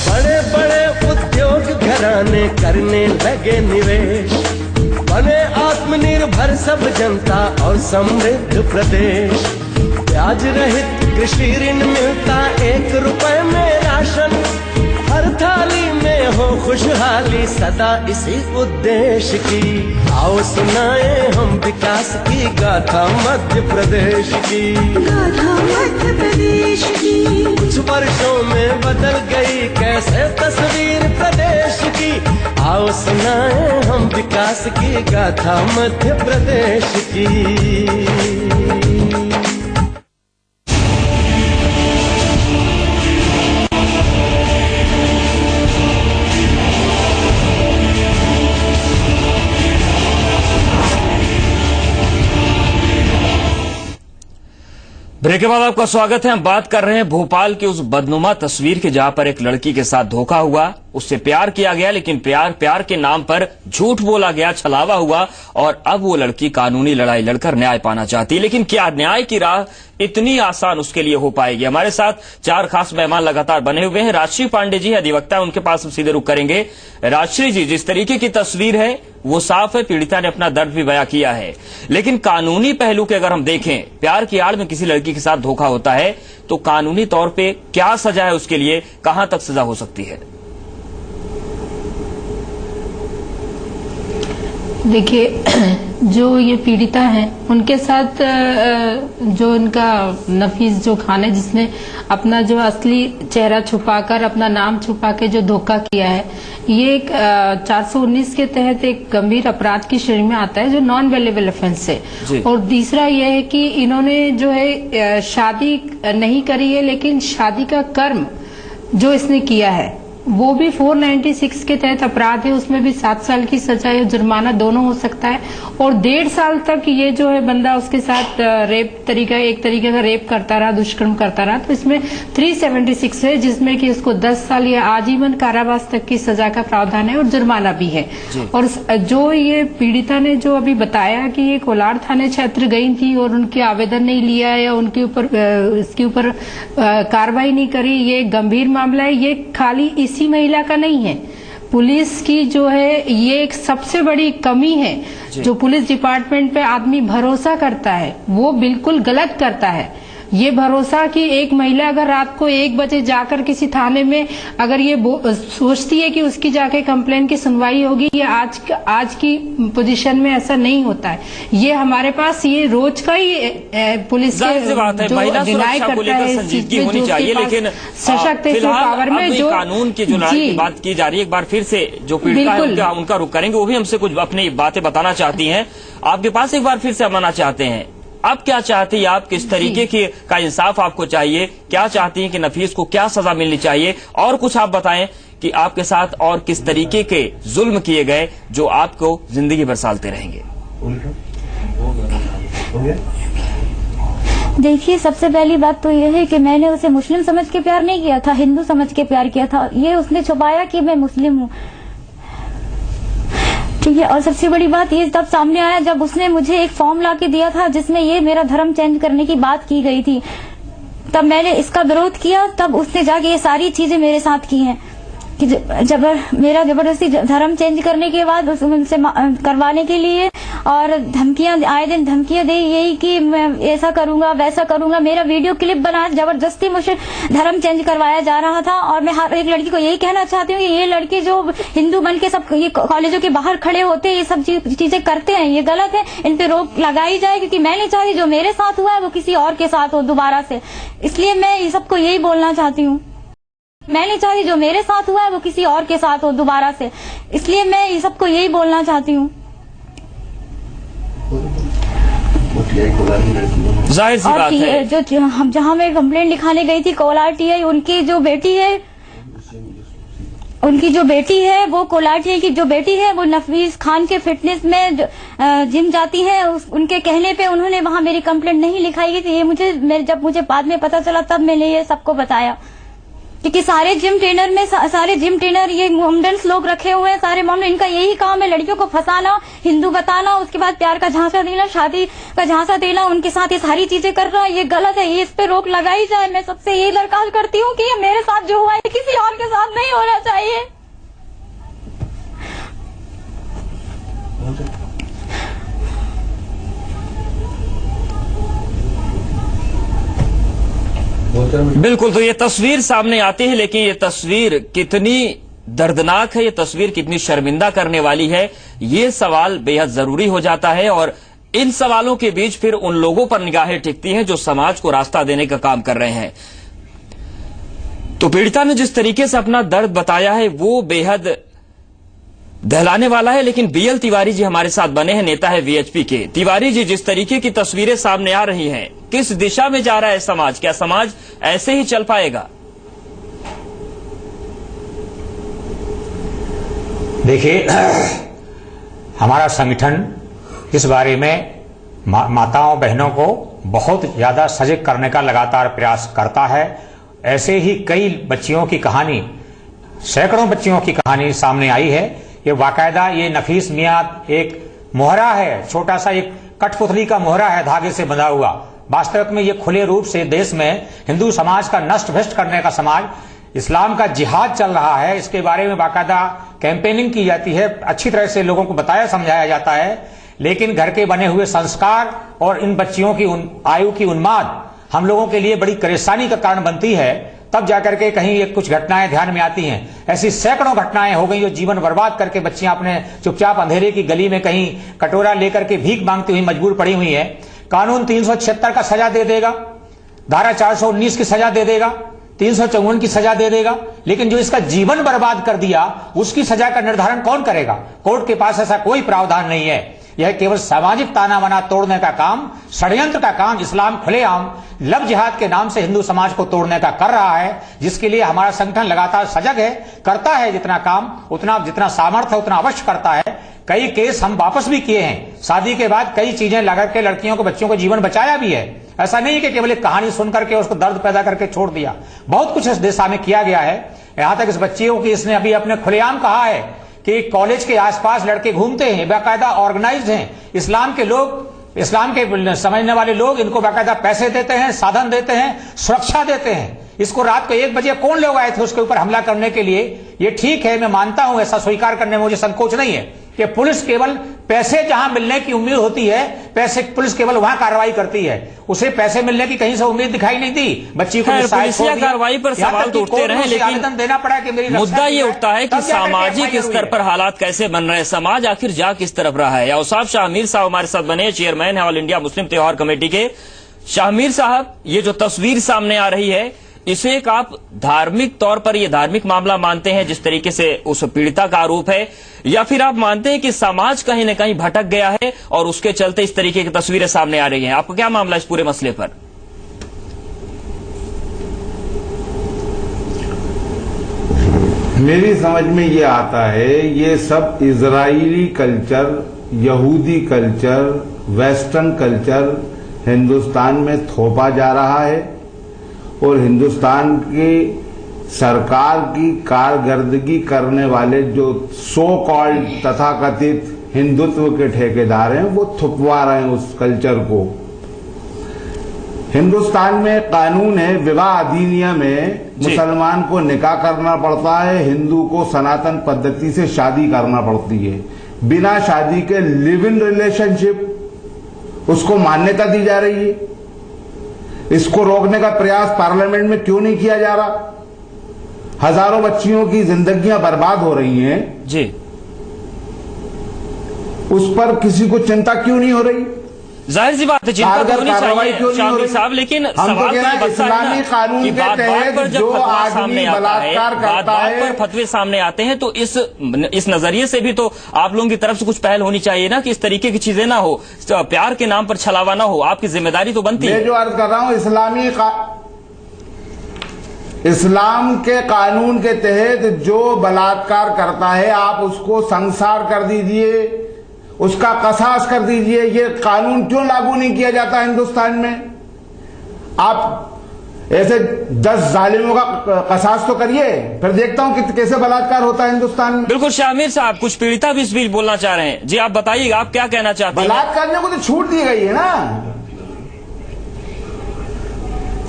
बड़े बड़े उद्योग घराने करने लगे निवेश, बने आत्मनिर्भर सब जनता और समृद्ध प्रदेश। ब्याज रहित कृषि ऋण मिलता 1 रुपए में राशन, हर थाली में हो खुशहाली सदा इसी उद्देश्य की। आओ सुनाए हम विकास की गाथा मध्य प्रदेश की, गाथा मध्य प्रदेश की। कुछ वर्षों में बदल गई कैसे तस्वीर प्रदेश की। आओ सुनाए हम विकास की गाथा मध्य प्रदेश की। ब्रेक के बाद आपका स्वागत है। हम बात कर रहे हैं भोपाल की उस बदनुमा तस्वीर की जहां पर एक लड़की के साथ धोखा हुआ, उससे प्यार किया गया, लेकिन प्यार के नाम पर झूठ बोला गया, छलावा हुआ और अब वो लड़की कानूनी लड़ाई लड़कर न्याय पाना चाहती है। लेकिन क्या न्याय की राह इतनी आसान उसके लिए हो पाएगी? हमारे साथ 4 खास मेहमान लगातार बने हुए हैं। राजश्री पांडे जी अधिवक्ता, उनके पास हम सीधे रुख करेंगे। राजश्री जी, जिस तरीके की तस्वीर है वो साफ है, पीड़िता ने अपना दर्द भी बयां किया है, लेकिन कानूनी पहलू के अगर हम देखें, प्यार की आड़ में किसी लड़की के साथ धोखा होता है तो कानूनी तौर पे क्या सजा है उसके लिए, कहां तक सजा हो सकती है? देखिए, जो ये पीड़िता हैं उनके साथ जो इनका नफीस जो खान है, जिसने अपना जो असली चेहरा छुपाकर अपना नाम छुपा के जो धोखा किया है, ये एक 419 के तहत एक गंभीर अपराध की श्रेणी में आता है जो नॉन वेलेबल ऑफेंस है। और तीसरा यह है कि इन्होंने जो है शादी नहीं करी है, लेकिन शादी का कर्म जो इसने किया है वो भी 496 के तहत अपराध है, उसमें भी 7 साल की सजा या जुर्माना दोनों हो सकता है। और 1.5 साल तक ये जो है बंदा उसके साथ एक तरीके का रेप करता रहा, दुष्कर्म करता रहा, तो इसमें 376 है, जिसमें कि उसको 10 साल या आजीवन कारावास तक की सजा का प्रावधान है और जुर्माना भी है। और जो ये पीड़िता ने जो अभी बताया कि ये कोलार थाने क्षेत्र गई थी और उनके आवेदन नहीं लिया या उनके ऊपर इसके ऊपर कार्रवाई नहीं करी, ये गंभीर मामला है। ये खाली इसी महिला का नहीं है, पुलिस की जो है ये एक सबसे बड़ी कमी है। जो पुलिस डिपार्टमेंट पे आदमी भरोसा करता है वो बिल्कुल गलत करता है। ये भरोसा कि एक महिला अगर रात को 1 बजे जाकर किसी थाने में अगर ये सोचती है कि उसकी जाके कंप्लेन की सुनवाई होगी, ये आज की पोजीशन में ऐसा नहीं होता है। ये हमारे पास ये रोज का ही पुलिस के बात है, जो डिनाई करता है, संजीदगी होनी चाहिए, लेकिन सशक्त पावर में जो कानून की जो लड़ाई की बात की जा रही है, एक बार फिर से जो पीड़िता है उनका रुख करेंगे, वो भी हमसे कुछ अपनी बातें बताना चाहती हैं। आपके पास एक बार फिर से हम आना चाहते हैं, आप क्या चाहती हैं? आप किस तरीके की का इंसाफ आपको चाहिए? क्या चाहती हैं कि नफीस को क्या सजा मिलनी चाहिए? और कुछ आप बताएं कि आपके साथ और किस तरीके के जुल्म किए गए जो आपको जिंदगी भर सालते रहेंगे? देखिए, सबसे पहली बात तो यह है कि मैंने उसे मुस्लिम समझ के प्यार नहीं किया था, हिंदू समझ के प्यार किया था। ये उसने छुपाया कि मैं मुस्लिम हूँ, ठीक है। और सबसे बड़ी बात ये तब सामने आया जब उसने मुझे एक फॉर्म ला के दिया था जिसमें ये मेरा धर्म चेंज करने की बात की गई थी। तब मैंने इसका विरोध किया, तब उसने जाके ये सारी चीजें मेरे साथ की हैं कि मेरा जबरदस्ती धर्म चेंज करने के बाद उनसे करवाने के लिए और धमकियां, आए दिन धमकियां दी यही कि मैं ऐसा करूंगा वैसा करूंगा। मेरा वीडियो क्लिप बना जबरदस्ती मुझे धर्म चेंज करवाया जा रहा था। और मैं हर एक लड़की को यही कहना चाहती हूँ कि ये लड़के जो हिंदू बन के सब ये कॉलेजों के बाहर खड़े होते हैं, ये सब चीजें करते हैं, ये गलत है, इन पे रोक लगाई जाए। क्योंकि मैं नहीं चाहती जो मेरे साथ हुआ है वो किसी और के साथ हो दोबारा से। इसलिए मैं ये सबको यही बोलना चाहती हूँ, मैं नहीं चाहती जो मेरे साथ हुआ है वो किसी और के साथ हो दोबारा से। इसलिए मैं ये सबको यही बोलना चाहती हूँ। जाहिर सी बात है जो हम जहाँ मैं कंप्लेंट लिखाने गई थी कोलार टीआई, उनकी जो बेटी है वो कोलार टीआई की जो बेटी है वो नफीस खान के फिटनेस में जिम जाती है। उनके कहने पे उन्होंने वहाँ मेरी कंप्लेंट नहीं लिखाई गई थी। ये जब मुझे बाद में पता चला तब मैंने ये सबको बताया। क्योंकि सारे जिम ट्रेनर ये मोमडन्स लोग रखे हुए हैं, सारे मोमडन, इनका यही काम है लड़कियों को फंसाना, हिंदू बताना, उसके बाद प्यार का झांसा देना, शादी का झांसा देना, उनके साथ ये सारी चीजें कर रहा है। ये गलत है, ये इस पे रोक लगाई जाए। मैं सबसे यही दरखास्त करती हूँ कि ये मेरे साथ जो हुआ है किसी और के साथ नहीं होना चाहिए। बिल्कुल, तो ये तस्वीर सामने आती है, लेकिन ये तस्वीर कितनी दर्दनाक है, ये तस्वीर कितनी शर्मिंदा करने वाली है, ये सवाल बेहद जरूरी हो जाता है। और इन सवालों के बीच फिर उन लोगों पर निगाहें टिकती हैं जो समाज को रास्ता देने का काम कर रहे हैं। तो पीड़िता ने जिस तरीके से अपना दर्द बताया है वो बेहद दहलाने वाला है। लेकिन बीएल तिवारी जी हमारे साथ बने हैं, नेता है वीएचपी के। तिवारी जी, जिस तरीके की तस्वीरें सामने आ रही हैं, किस दिशा में जा रहा है समाज? क्या समाज ऐसे ही चल पाएगा? देखिए, हमारा संगठन इस बारे में माताओं बहनों को बहुत ज्यादा सजग करने का लगातार प्रयास करता है। ऐसे ही कई बच्चियों की कहानी, सैकड़ों बच्चियों की कहानी सामने आई है। ये बाकायदा ये नफीस मियां एक मोहरा है, छोटा सा एक कठपुतली का मोहरा है धागे से बंधा हुआ। वास्तविक में ये खुले रूप से देश में हिंदू समाज का नष्ट भ्रष्ट करने का समाज, इस्लाम का जिहाद चल रहा है। इसके बारे में बाकायदा कैंपेनिंग की जाती है, अच्छी तरह से लोगों को बताया समझाया जाता है। लेकिन घर के बने हुए संस्कार और इन बच्चियों की आयु की उन्माद हम लोगों के लिए बड़ी परेशानी का कारण बनती है। तब जाकर के कहीं ये कुछ घटनाएं ध्यान में आती हैं। ऐसी सैकड़ों घटनाएं हो गई जो जीवन बर्बाद करके बच्चियां अपने चुपचाप अंधेरे की गली में कहीं कटोरा लेकर के भीख मांगती हुई मजबूर पड़ी हुई है। कानून 376 का सजा दे देगा, धारा 419 की सजा दे देगा, 354 की सजा दे देगा, लेकिन जो इसका जीवन बर्बाद कर दिया उसकी सजा का निर्धारण कौन करेगा? कोर्ट के पास ऐसा कोई प्रावधान नहीं है। यह केवल सामाजिक ताना बाना तोड़ने का काम, षड्यंत्र का काम इस्लाम खुलेआम लव जिहाद के नाम से हिंदू समाज को तोड़ने का कर रहा है, जिसके लिए हमारा संगठन लगातार सजग है, करता है जितना काम, उतना जितना सामर्थ्य उतना अवश्य करता है। कई केस हम वापस भी किए हैं, शादी के बाद कई चीजें लगा के लड़कियों को, बच्चों को जीवन बचाया भी है। ऐसा नहीं है कि केवल एक कहानी सुन करके उसको दर्द पैदा करके छोड़ दिया। बहुत कुछ इस दिशा में किया गया है। यहां तक इस बच्चियों की इसने अभी अपने खुलेआम कहा है कि कॉलेज के आसपास लड़के घूमते हैं, बाकायदा ऑर्गेनाइज्ड हैं, इस्लाम के लोग, इस्लाम के समझने वाले लोग इनको बाकायदा पैसे देते हैं, साधन देते हैं, सुरक्षा देते हैं। इसको रात को 1 बजे कौन लोग आए थे उसके ऊपर हमला करने के लिए? ये ठीक है, मैं मानता हूं, ऐसा स्वीकार करने में मुझे संकोच नहीं है कि पुलिस केवल पैसे जहां मिलने की उम्मीद होती है, पैसे पुलिस केवल वहां कार्रवाई करती है। उसे पैसे मिलने की कहीं से उम्मीद दिखाई नहीं दी। बच्ची को पुलिसिया कार्रवाई पर सवाल तो उठते रहे, लेकिन देना पड़ा कि मेरी मुद्दा ये उठता है कि सामाजिक स्तर पर हालात कैसे बन रहे हैं, समाज आखिर जा किस तरफ रहा है। औसाफ शाहमीर साहब हमारे साथ बने, चेयरमैन है ऑल इंडिया मुस्लिम त्योहार कमेटी के। शाहमीर साहब, ये जो तस्वीर सामने आ रही है, इसे एक आप धार्मिक तौर पर ये धार्मिक मामला मानते हैं जिस तरीके से उस पीड़िता का आरोप है, या फिर आप मानते हैं कि समाज कहीं न कहीं भटक गया है और उसके चलते इस तरीके की तस्वीरें सामने आ रही हैं? आपको क्या मामला इस पूरे मसले पर? मेरी समझ में ये आता है, ये सब इजरायली कल्चर, यहूदी कल्चर, वेस्टर्न कल्चर हिंदुस्तान में थोपा जा रहा है और हिंदुस्तान की सरकार की कारकर्दगी करने वाले जो सो कॉल्ड तथाकथित हिंदुत्व के ठेकेदार हैं वो थुपवा रहे हैं उस कल्चर को। हिंदुस्तान में कानून है, विवाह अधिनियम में मुसलमान को निकाह करना पड़ता है, हिंदू को सनातन पद्धति से शादी करना पड़ती है। बिना शादी के लिव इन रिलेशनशिप, उसको मान्यता दी जा रही है। इसको रोकने का प्रयास पार्लियामेंट में क्यों नहीं किया जा रहा? हजारों बच्चियों की जिंदगियां बर्बाद हो रही हैं जी, उस पर किसी को चिंता क्यों नहीं हो रही? जाहिर सी बात है चिंता तो होनी चाहिए शामिर साहब, लेकिन सवाल तो ये बनता है ना कि बात-बात पर जब फतवा सामने आता है, बात-बात पर फतवे सामने आते हैं, तो इस नजरिए से भी तो आप लोगों की तरफ से कुछ पहल होनी चाहिए ना कि इस तरीके की चीजें ना हो, प्यार के नाम पर छलावा ना हो। आपकी जिम्मेदारी तो बनती है। मैं जो अर्ज कर रहा हूं, इस्लाम के कानून के तहत जो बलात्कार करता है आप उसको संसार कर दीजिए, उसका कसास कर दीजिए। ये कानून क्यों लागू नहीं किया जाता हिंदुस्तान में? आप ऐसे 10 जालिमों का कसास तो करिए, फिर देखता हूं कि कैसे बलात्कार होता है हिंदुस्तान में। बिल्कुल शामिर साहब, कुछ पीड़िता भी इस बीच बोलना चाह रहे हैं। जी आप बताइएगा, आप क्या कहना चाहते हैं? बलात्कारियों को तो छूट दी गई है ना।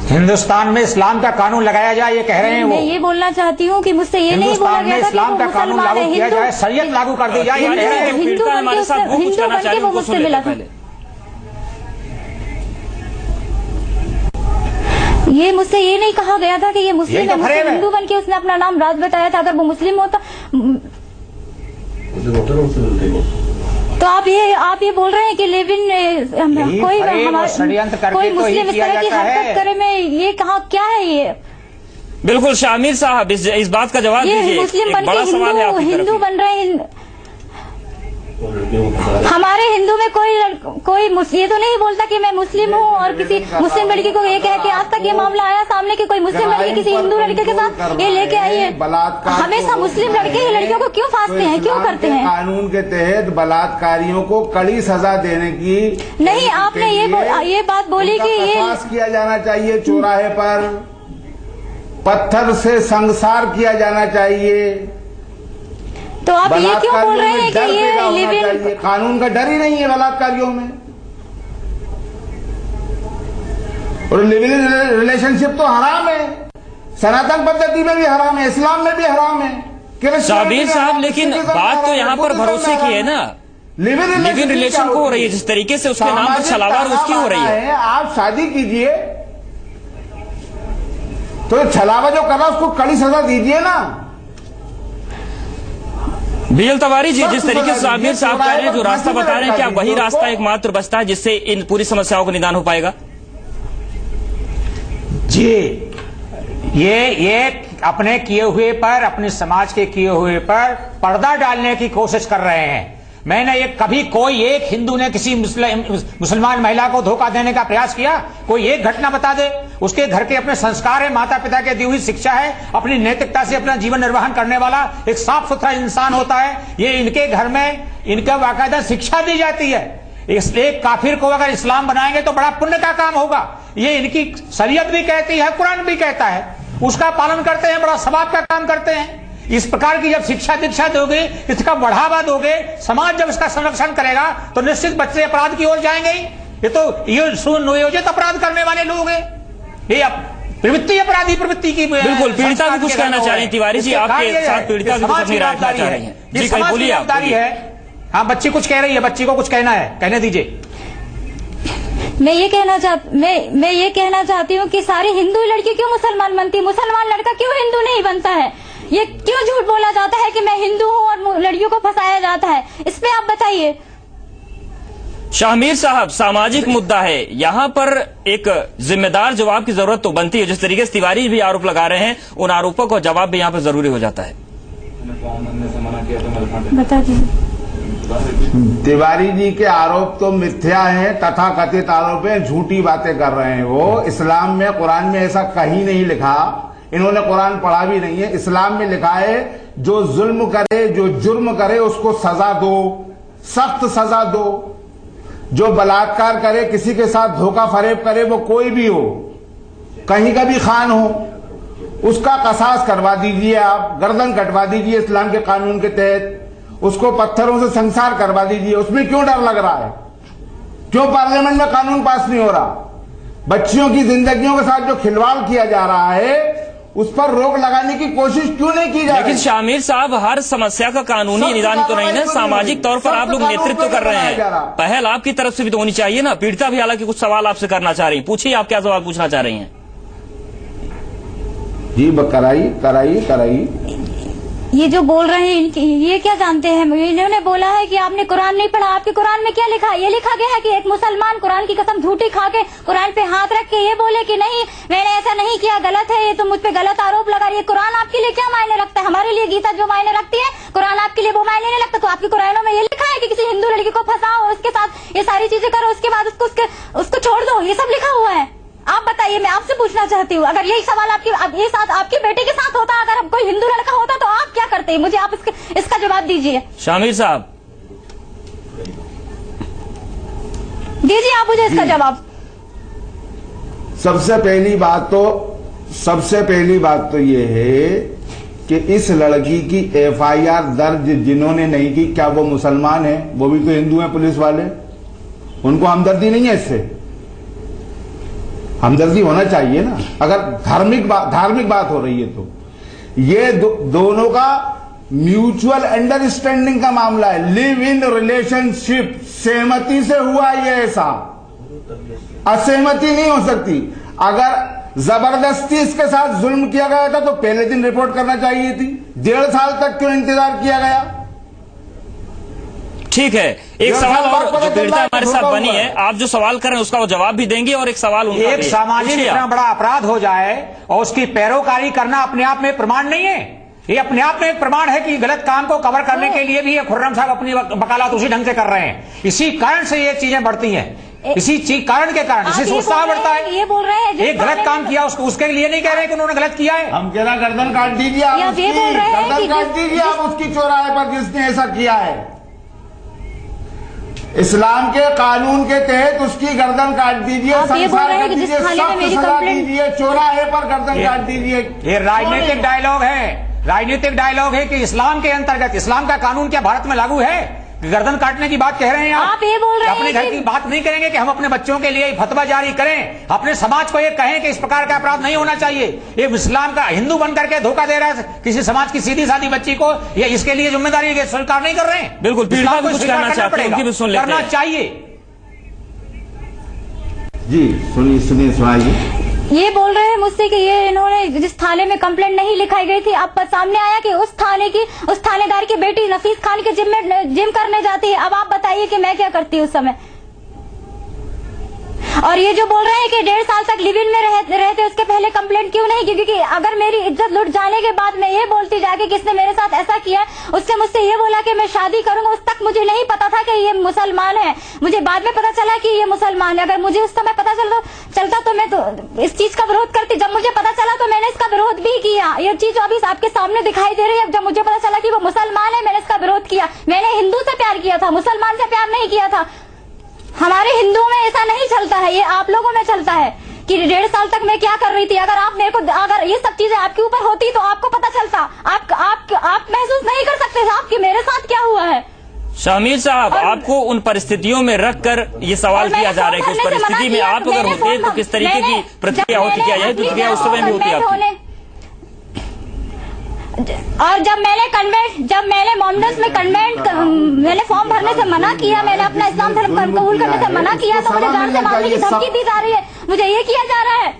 हिंदुस्तान में इस्लाम का कानून लगाया जाए, ये कह रहे हैं वो। मैं ये बोलना चाहती हूँ कि मुझसे ये नहीं बोला गया था कि इस्लाम का कानून लागू किया जाए, शरीयत लागू कर दी जाए, हिंदू बन के वो मुझसे मिला था। ये मुझसे ये नहीं कहा गया था कि ये मुस्लिम है, मुझसे हिंदू बन के उसने अपना नाम राज बताया था। अगर वो मुस्लिम होता तो आप ये बोल रहे हैं कि लिव इन कोई कोई मुस्लिम इस तरह की हरकत करे, में ये कहा क्या है ये? बिल्कुल शामिर साहब, इस बात का जवाब दीजिए। मुस्लिम बन के हिंदू बन रहे हैं। हमारे हिंदू में कोई ये तो नहीं बोलता कि मैं मुस्लिम हूँ और किसी मुस्लिम लड़की को ये कह के आज तक ये मामला आया सामने कि कोई मुस्लिम लड़की किसी हिंदू लड़के के साथ ये लेके आई है। हमेशा मुस्लिम लड़के ही लड़कियों को क्यों फांसते हैं, क्यों करते हैं? कानून के तहत बलात्कारियों को कड़ी सजा देने की नहीं, आपने ये बात बोली कि ये किया जाना चाहिए, चौराहे पर पत्थर से संसार किया जाना चाहिए। तो आप ये क्यों बोल रहे हैं कि ये लिव इन? कानून का डर ही नहीं है बलात्कारियों में। और लिव इन रिलेशनशिप तो हराम है, सनातन पद्धति में भी हराम है, इस्लाम में भी हराम है। शाबिर साहब, लेकिन बात तो यहाँ पर भरोसे की है ना, लिव इन रिलेशन को हो रही है जिस तरीके से उसके नाम पर छलावा उसकी हो रही है। आप शादी कीजिए तो छलावा जो कर रहा है उसको कड़ी सजा दीजिए ना। बीएल तवारी जी, जिस तरीके से शामिर साहब कह रहे हैं, जो रास्ता बता रहे हैं, क्या वही रास्ता एकमात्र बचता है जिससे इन पूरी समस्याओं का निदान हो पाएगा? जी, ये अपने किए हुए पर, अपने समाज के किए हुए पर पर्दा डालने की कोशिश कर रहे हैं। मैंने कभी कोई एक हिंदू ने किसी मुसलमान महिला को धोखा देने का प्रयास किया? कोई एक घटना बता दे। उसके घर के अपने संस्कार है, माता पिता के दी हुई शिक्षा है, अपनी नैतिकता से अपना जीवन निर्वहन करने वाला एक साफ सुथरा इंसान होता है। ये इनके घर में इनका बाकायदा शिक्षा दी जाती है। एक काफिर को अगर इस्लाम बनाएंगे तो बड़ा पुण्य का काम होगा, ये इनकी शरीयत भी कहती है, कुरान भी कहता है, उसका पालन करते हैं, बड़ा सवाब का काम करते हैं। इस प्रकार की जब शिक्षा दीक्षा दोगे, इसका बढ़ावा दोगे, समाज जब इसका संरक्षण करेगा तो निश्चित बच्चे अपराध की ओर जाएंगे ही। ये तो ये सुनियोजित अपराध करने वाले लोग हैं, ये प्रवृत्ति अपराधी प्रवृत्ति की। बिल्कुल, पीड़िता भी कुछ कहना चाह रही हैं। तिवारी जी, आपके साथ पीड़िता भी कुछ अपनी राय रखना चाह रही हैं। जी कहीं बोलिए आप। हाँ, बच्ची कुछ कह रही है, बच्ची को कुछ कहना है, कहने दीजिए। मैं ये कहना चाहती हूँ कि सारी हिंदू लड़की क्यों मुसलमान बनती है? मुसलमान लड़का क्यों हिंदू नहीं बनता है? ये क्यों झूठ बोला जाता है कि मैं हिंदू हूँ और लड़कियों को फंसाया जाता है? इस पे आप बताइए। शामिर साहब, सामाजिक मुद्दा है, यहाँ पर एक जिम्मेदार जवाब की जरूरत तो बनती है। जिस तरीके से तिवारी भी आरोप लगा रहे हैं, उन आरोपों का जवाब भी यहाँ पर जरूरी हो जाता है। बता दीजिए। तिवारी जी के आरोप तो मिथ्या हैं, तथाकथित आरोप हैं, झूठी बातें कर रहे हैं वो। इस्लाम में, कुरान में ऐसा कहीं नहीं लिखा, इन्होंने कुरान पढ़ा भी नहीं है। इस्लाम में लिखा है जो जुल्म करे, जो जुर्म करे उसको सजा दो, सख्त सजा दो। जो बलात्कार करे, किसी के साथ धोखा फरेब करे, वो कोई भी हो, कहीं का भी खान हो, उसका कसास करवा दीजिए, आप गर्दन कटवा दीजिए इस्लाम के कानून के तहत, उसको पत्थरों से संसार करवा दीजिए। उसमें क्यों डर लग रहा है? क्यों पार्लियामेंट में कानून पास नहीं हो रहा? बच्चियों की जिंदगियों के साथ जो खिलवाड़ किया जा रहा है उस पर रोक लगाने की कोशिश क्यों नहीं की जा रही? लेकिन शामिर साहब, हर समस्या का कानूनी निदान तो नहीं ना, सामाजिक तौर पर आप लोग नेतृत्व कर रहे हैं, पहल आपकी तरफ से भी तो होनी चाहिए ना। पीड़िता भी हालांकि कुछ सवाल आपसे करना चाह रही है, पूछिए आप क्या सवाल पूछना चाह रही हैं? जी कराइए। ये जो बोल रहे हैं ये क्या जानते हैं? इन्होंने बोला है कि आपने कुरान नहीं पढ़ा। आपके कुरान में क्या लिखा है? ये लिखा गया है कि एक मुसलमान कुरान की कसम झूठी खा के कुरान पे हाथ रख के ये बोले कि नहीं मैंने ऐसा नहीं किया, गलत है, ये तो मुझ पे गलत आरोप लगा रही है। कुरान आपके लिए क्या मायने रखता है? हमारे लिए गीता जो मायने रखती है, कुरान आपके लिए वो मायने नहीं रखता। तो आपके कुरानों में ये लिखा है कि किसी हिंदू लड़की को फंसाओ, उसके साथ ये सारी चीजें करो, उसके बाद उसको छोड़ दो, ये सब लिखा हुआ है। आप बताइए, मैं आपसे पूछना चाहती हूँ, अगर यही सवाल आपके बेटे के साथ होता, अगर कोई हिंदू लड़का होता तो आप क्या करते? मुझे आप इसका जवाब दीजिए। शामिर साहब दीजिए आप मुझे इसका जवाब। सबसे पहली बात तो ये है कि इस लड़की की FIR दर्ज जिन्होंने नहीं की, क्या वो मुसलमान है? वो भी तो हिंदू हैं पुलिस वाले, उनको हमदर्दी नहीं है इससे? हमदर्दी होना चाहिए ना, अगर धार्मिक बात हो रही है तो। ये दोनों का म्यूचुअल अंडरस्टैंडिंग का मामला है, लिव इन रिलेशनशिप, सहमति से हुआ ये, ऐसा असहमति नहीं हो सकती। अगर जबरदस्ती इसके साथ जुल्म किया गया था तो पहले दिन रिपोर्ट करना चाहिए थी। 1.5 साल तक क्यों इंतजार किया गया? ठीक है, एक सवाल और जो पीड़िता हमारे साथ बनी है, आप जो सवाल कर रहे हैं उसका वो जवाब भी देंगे और एक सवाल उनका एक सामाजिक इतना बड़ा अपराध हो जाए और उसकी पैरोकारी करना अपने आप में प्रमाण नहीं है। ये अपने आप में एक प्रमाण है कि गलत काम को कवर करने के लिए भी ये खुर्रम साहब अपनी वकालत उसी ढंग से कर रहे हैं। इसी कारण से ये चीजें बढ़ती हैं, इसी कारण के कारण इसी उत्साह बढ़ता है। ये बोल रहे हैं एक गलत काम किया उसके लिए नहीं कह रहे कि उन्होंने गलत किया है। हम कह रहे गर्दन काट दीजिए आप, गर्दन काट दीजिए आप उसकी चौराहे पर जिसने ऐसा किया है। इस्लाम के कानून के तहत उसकी गर्दन काट दीजिए, संसार कर दीजिए, सख्त सजा दीजिए, चौराहे पर गर्दन काट दीजिए। ये राजनीतिक डायलॉग है कि इस्लाम के अंतर्गत, इस्लाम का कानून क्या भारत में लागू है? गर्दन काटने की बात कह रहे हैं आप ये बोल रहे हैं अपने घर की बात नहीं करेंगे कि हम अपने बच्चों के लिए फतवा जारी करें, अपने समाज को ये कहें कि इस प्रकार का अपराध नहीं होना चाहिए। ये इस्लाम का हिंदू बन करके धोखा दे रहा है किसी समाज की सीधी सादी बच्ची को, ये इसके लिए जिम्मेदारी स्वीकार नहीं कर रहे हैं। बिल्कुल, पीड़िता भी कुछ कहना चाहते हैं, उनकी भी सुन लेते हैं। करना चाहिए। जी सुनाइए। ये बोल रहे हैं मुझसे कि ये इन्होंने जिस थाने में कंप्लेंट नहीं लिखाई गई थी, अब सामने आया कि उस थानेदार की बेटी नफीस खान के जिम करने जाती है। अब आप बताइए कि मैं क्या करती उस समय? और ये जो बोल रहे हैं कि 1.5 साल तक लिव इन में रहते उसके पहले कंप्लेंट क्यों नहीं की? क्योंकि अगर मेरी इज्जत लुट जाने के बाद मैं ये बोलती जाके किसने मेरे साथ ऐसा किया, उससे मुझसे ये बोला कि मैं शादी करूंगा, उस तक मुझे नहीं पता था कि ये मुसलमान है। मुझे बाद में पता चला कि ये मुसलमान है। अगर मुझे उस समय पता चलता तो मैं तो इस चीज का विरोध करती। जब मुझे पता चला तो मैंने इसका विरोध भी किया। ये चीज अभी आपके सामने दिखाई दे रही है। जब मुझे पता चला कि वो मुसलमान है, मैंने इसका विरोध किया। मैंने हिंदू से प्यार किया था, मुसलमान से प्यार नहीं किया था। हमारे हिंदुओं में ऐसा नहीं चलता है, ये आप लोगों में चलता है कि 1.5 साल तक मैं क्या कर रही थी। अगर ये सब चीजें आपके ऊपर होती तो आपको पता चलता। आप महसूस नहीं कर सकते साहब कि मेरे साथ क्या हुआ है। शामिर साहब, आपको उन परिस्थितियों में रखकर ये सवाल किया जा रहा है कि उस परिस्थिति में आप अगर होते तो किस तरीके की प्रतिक्रिया होती, क्या यही प्रतिक्रिया उस समय भी होती आपकी? और जब मैंने मोमडस में मैंने फॉर्म भरने से मना किया, मैंने अपना इस्लाम धर्म कबूल करने से मना किया, तो मुझे जान से मारने की धमकी दी जा रही है, मुझे ये किया जा रहा है।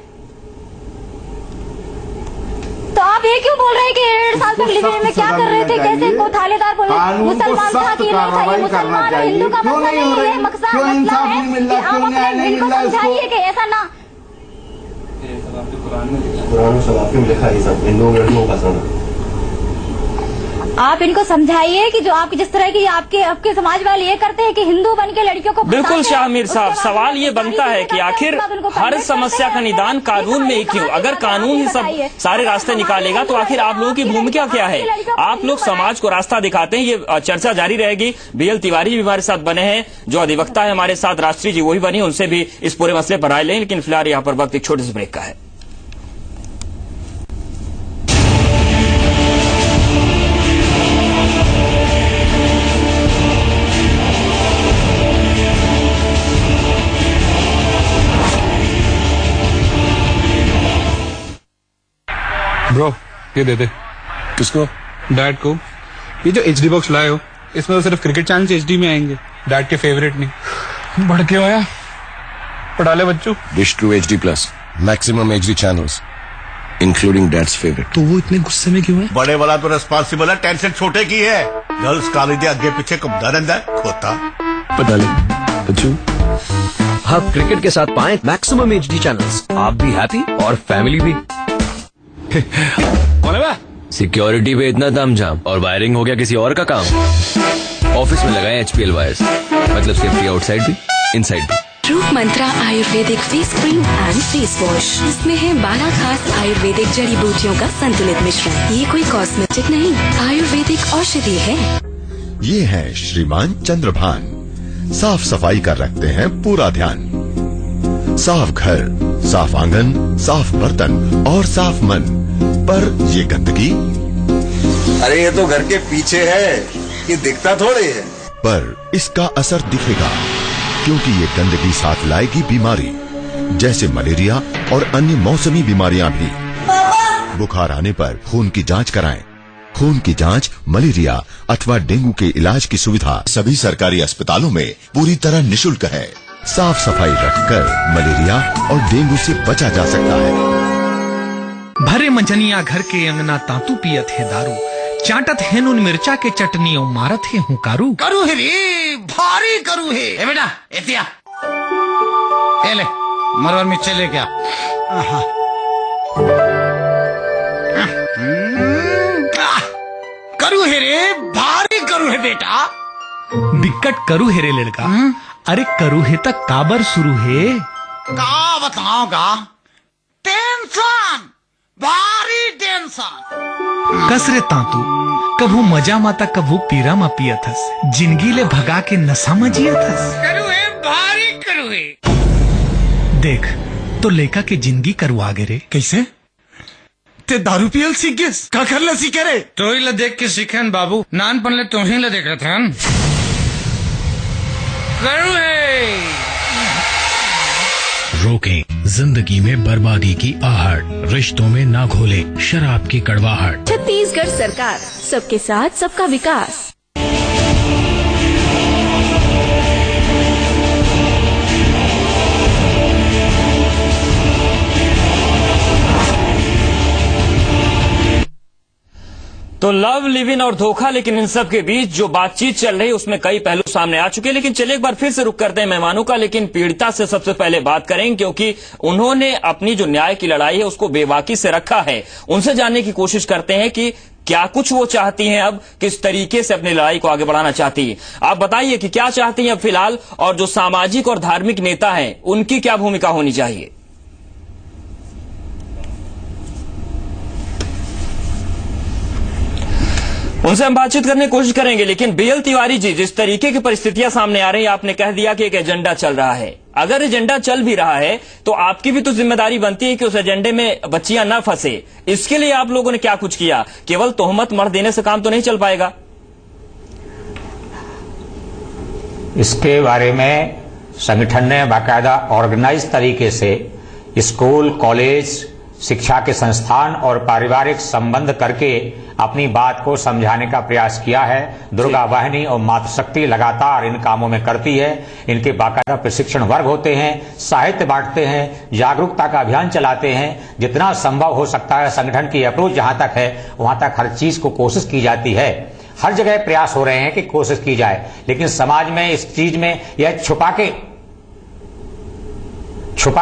तो आप ये क्यों बोल रहे हैं कि 1.5 साल तक लिव इन में क्या कर रहे थे? कैसे को थानेदार बोले मुसलमान था कि नहीं था? ये मुसलमान और हिंदू का मसला नहीं है, ये मकसद है कि आप अपने दिल को समझाइए कि ऐसा ना। आप इनको समझाइए कि जो आपकी जिस तरह की आपके समाज वाले ये करते हैं कि हिंदू बन के लड़कियों को बिल्कुल शामिर साहब, सवाल ये बनता है कि आखिर हर समस्या का निदान कानून में ही क्यों? अगर कानून ही सब सारे रास्ते निकालेगा तो आखिर आप लोगों की भूमिका क्या है? आप लोग समाज को रास्ता दिखाते हैं, ये चर्चा जारी रहेगी। BL तिवारी भी हमारे साथ बने हैं, जो अधिवक्ता है हमारे साथ, राष्ट्रीय जी वही बनी, उनसे भी इस पूरे मसले पर राय लें। लेकिन फिलहाल यहाँ पर वक्त एक छोटे से ब्रेक का है। ये दे दे। किसको? डैड को। ये जो HD बॉक्स लाए हो, इसमें तो सिर्फ क्रिकेट चैनल HD में आएंगे, डैड के फेवरेट नहीं। बढ़ के आया, पढ़ा ले बच्चों। Dish True HD Plus, maximum HD channels, including Dad's favorite. तो वो इतने गुस्से में क्यों है? बड़े वाला तो रिस्पॉन्सिबल है, टेंशन छोटे की है। गर्ल्स कॉलेज आगे पीछे कब दरंदा खोता पता ले बच्चों। अब क्रिकेट के साथ पाएं मैक्सिमम HD चैनल्स, आप भी हैप्पी और फैमिली भी। कौन है बे? सिक्योरिटी पे इतना तामझाम और वायरिंग हो गया किसी और का काम। ऑफिस में लगाए HPL वायर्स, मतलब सेफ्टी आउटसाइड भी इनसाइड भी। Roop Mantra ayurvedic face cream and face wash, इसमें है 12 खास आयुर्वेदिक जड़ी बूटियों का संतुलित मिश्रण। ये कोई कॉस्मेटिक नहीं, आयुर्वेदिक औषधि है। ये है श्रीमान चंद्रभान, साफ सफाई का रखते हैं पूरा ध्यान। साफ घर, साफ आंगन, साफ बर्तन और साफ मन, पर ये गंदगी। अरे ये तो घर के पीछे है, ये दिखता थोड़े है। पर इसका असर दिखेगा, क्योंकि ये गंदगी साथ लाएगी बीमारी, जैसे मलेरिया और अन्य मौसमी बीमारियां भी। बुखार आने पर खून की जांच कराएं। खून की जांच, मलेरिया अथवा डेंगू के इलाज की सुविधा सभी सरकारी अस्पतालों में पूरी तरह निशुल्क है। साफ सफाई रखकर मलेरिया और डेंगू से बचा जा सकता है। भरे मंजनिया घर के अंगना तांतू पियत है दारू, चाटत है नून मिर्चा के चटनी और मारत है हुकारू। करू है रे, भारी करू है। ए बेटा, एतिया ए ले, मरवर मिर्चे ले क्या? करू है रे, भारी करू है बेटा। बिकट करू है रे लड़का। अरे करू है तक काबर शुरू है? का बताऊंगा, टेंशन, भारी टेंशन। कसरे तांतू कभू मजा माता कभू पीरा मा पियथस, जिंदगी ले भगा के नशा में जियथस। करू है, भारी करू है। देख तो लेका के जिंदगी करवा गे रे। कैसे? ते दारू पियल सीख गए? का कर ले सीखे रे? तो ही ले देख के सीखे बाबू, नानपन ले तुम ही ले देख रहे थे। करू है। रोकें जिंदगी में बर्बादी की आहट, रिश्तों में ना घोलें शराब की कड़वाहट। छत्तीसगढ़ सरकार, सबके साथ सबका विकास। तो लव, लिव इन और धोखा, लेकिन इन सब के बीच जो बातचीत चल रही है उसमें कई पहलू सामने आ चुके हैं। लेकिन चलिए एक बार फिर से रुक करते हैं मेहमानों का, लेकिन पीड़िता से सबसे पहले बात करेंगे, क्योंकि उन्होंने अपनी जो न्याय की लड़ाई है उसको बेबाकी से रखा है। उनसे जानने की कोशिश करते हैं कि क्या कुछ वो चाहती हैं, अब किस तरीके से अपनी लड़ाई को आगे बढ़ाना चाहती है। आप बताइए कि क्या चाहती हैं अब फिलहाल, और जो सामाजिक और धार्मिक नेता हैं उनकी क्या भूमिका होनी चाहिए। उनसे हम बातचीत करने की कोशिश करेंगे। लेकिन BL तिवारी जी, जिस तरीके की परिस्थितियां सामने आ रही हैं, आपने कह दिया कि एक एजेंडा चल रहा है। अगर एजेंडा चल भी रहा है तो आपकी भी तो जिम्मेदारी बनती है कि उस एजेंडे में बच्चियां न फंसे। इसके लिए आप लोगों ने क्या कुछ किया? केवल तोहमत मर देने से काम तो नहीं चल पाएगा। इसके बारे में संगठन ने बाकायदा ऑर्गेनाइज तरीके से स्कूल, कॉलेज, शिक्षा के संस्थान और पारिवारिक संबंध करके अपनी बात को समझाने का प्रयास किया है। दुर्गा वाहिनी और मातृशक्ति लगातार इन कामों में करती है। इनके बाकायदा प्रशिक्षण वर्ग होते हैं, साहित्य बांटते हैं, जागरूकता का अभियान चलाते हैं। जितना संभव हो सकता है संगठन की अप्रोच जहां तक है वहां तक हर चीज को कोशिश की जाती है। हर जगह प्रयास हो रहे हैं कि कोशिश की जाए, लेकिन समाज में इस चीज में यह छुपा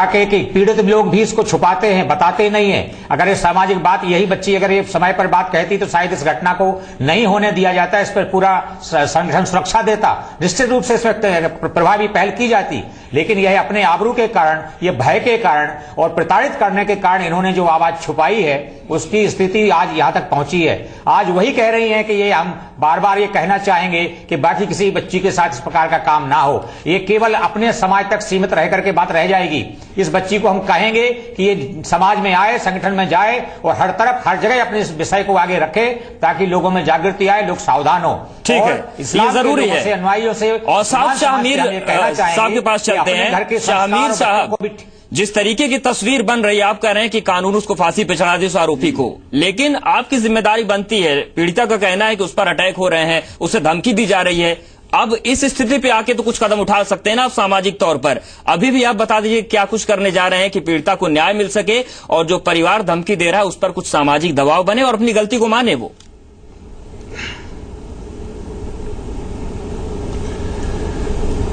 के कि पीड़ित लोग भी इसको छुपाते हैं, बताते नहीं है। अगर ये सामाजिक बात, यही बच्ची अगर ये समय पर बात कहती तो शायद इस घटना को नहीं होने दिया जाता, इस पर पूरा संगठन सुरक्षा देता, निश्चित रूप से इस पर प्रभावी पहल की जाती। लेकिन यह अपने आबरू के कारण, ये भय के कारण और प्रताड़ित करने के कारण इन्होंने जो आवाज छुपाई है उसकी स्थिति आज यहां तक पहुंची है। आज वही कह रही हैं कि ये हम बार बार ये कहना चाहेंगे कि बाकी किसी बच्ची के साथ इस प्रकार का काम ना हो। ये केवल अपने समाज तक सीमित रह करके बात रह जाएगी। इस बच्ची को हम कहेंगे कि ये समाज में आए, संगठन में में जाए और हर तरफ हर जगह अपने इस विषय को आगे रखे ताकि लोगों में जागृति आए, लोग सावधान हो। ठीक है, ये जरूरी है। अनुयायियों से और साहब शाहमीर साहब के पास चलते हैं। शाहमीर साहब, जिस तरीके की तस्वीर बन रही है, आप कह रहे हैं कि कानून उसको फांसी पे चढ़ा दे उस आरोपी को, लेकिन आपकी जिम्मेदारी बनती है। पीड़िता का कहना है कि उस पर अटैक हो रहे हैं, उसे धमकी दी जा रही है। अब इस स्थिति पे आके तो कुछ कदम उठा सकते हैं ना आप सामाजिक तौर पर। अभी भी आप बता दीजिए क्या कुछ करने जा रहे हैं कि पीड़िता को न्याय मिल सके और जो परिवार धमकी दे रहा है उस पर कुछ सामाजिक दबाव बने और अपनी गलती को माने वो।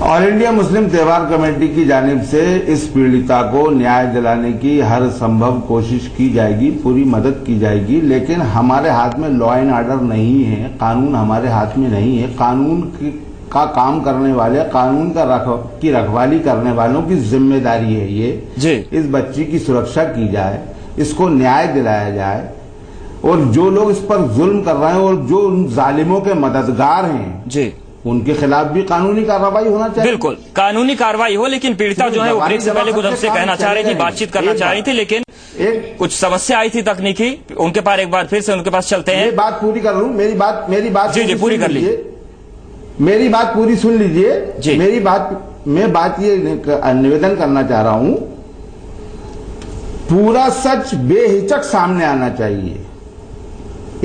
ऑल इंडिया मुस्लिम त्योहार कमेटी की जानिब से इस पीड़िता को न्याय दिलाने की हर संभव कोशिश की जाएगी, पूरी मदद की जाएगी। लेकिन हमारे हाथ में लॉ एंड ऑर्डर नहीं है, कानून हमारे हाथ में नहीं है। कानून का काम करने वाले, कानून की रखवाली करने वालों की जिम्मेदारी है ये जी। इस बच्ची की सुरक्षा की जाए, इसको न्याय दिलाया जाए और जो लोग इस पर जुल्म कर रहे हैं और जो उन जालिमों के मददगार हैं जी, उनके खिलाफ भी कानूनी कार्रवाई होना चाहिए। बिल्कुल कानूनी कार्रवाई हो, लेकिन पीड़िता जो है वो ब्रेक से पहले कुछ हमसे कहना चाह रही थी, बातचीत करना चाह रही थी, लेकिन कुछ समस्या आई थी तकनीकी उनके पास। एक बार फिर से उनके पास चलते हैं। बात पूरी कर लूं, मेरी बात जी पूरी कर लीजिए। मेरी बात पूरी सुन लीजिए। मैं बात ये निवेदन करना चाह रहा हूं, पूरा सच बेहिचक सामने आना चाहिए,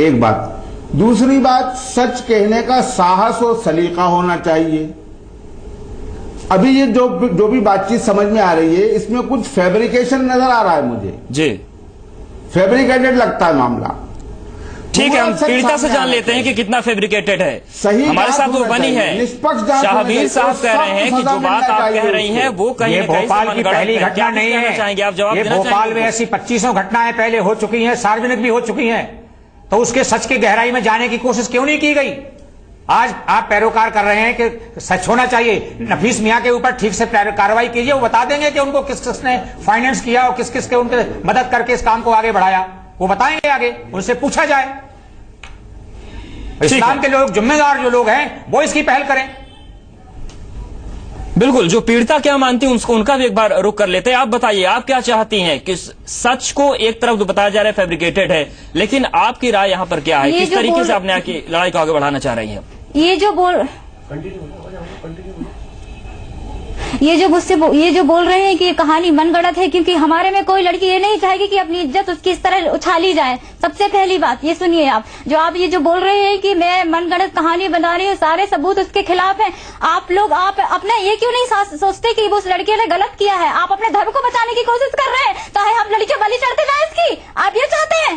एक बात। दूसरी बात, सच कहने का साहस और सलीका होना चाहिए। अभी ये जो भी बातचीत समझ में आ रही है, इसमें कुछ फैब्रिकेशन नजर आ रहा है मुझे जी, फैब्रिकेटेड लगता है मामला। ठीक है, हम पीड़िता से जान लेते हैं कि कितना फैब्रिकेटेड है। सही हमारे साथ वो बनी है। शाहमीर साहब कह रहे हैं कि जो बात आप कह रही हैं वो कहीं भोपाल की पहली घटना नहीं है। चाहेंगे आप जवाब देना? भोपाल में ऐसी 2500 घटनाएं पहले हो चुकी हैं, सार्वजनिक भी हो चुकी हैं, तो उसके सच की गहराई में जाने की कोशिश क्यों नहीं की गई? आज आप पैरोकार कर रहे हैं कि सच होना चाहिए। नफीस मियां के ऊपर ठीक से कार्रवाई कीजिए, वो बता देंगे कि उनको किस किसने फाइनेंस किया और किस किस के उनके मदद करके इस काम को आगे बढ़ाया, वो बताएंगे आगे, उनसे पूछा जाए। इस्लाम के लोग, जिम्मेदार जो लोग हैं, वो इसकी पहल करें। बिल्कुल, जो पीड़िता क्या मानती है उसको, उनका भी एक बार रुक कर लेते हैं। आप बताइए, आप क्या चाहती हैं कि सच को एक तरफ तो बताया जा रहा है फैब्रिकेटेड है, लेकिन आपकी राय यहाँ पर क्या है? किस तरीके से आपने की लड़ाई को आगे बढ़ाना चाह रही है? ये जो बोल रहे हैं कि ये कहानी मनगढ़ंत है, क्योंकि हमारे में कोई लड़की ये नहीं चाहेगी कि अपनी इज्जत उसकी इस तरह उछाली जाए। सबसे पहली बात ये सुनिए, आप ये जो बोल रहे हैं कि मैं मनगढ़ंत कहानी बना रही हूँ, सारे सबूत उसके खिलाफ हैं। आप अपना ये क्यों नहीं सोचते कि उस लड़के ने गलत किया है? आप अपने धर्म को बचाने की कोशिश कर रहे हैं, तो हम लड़कियां बलि चढ़ते जाए इसकी? आप ये चाहते हैं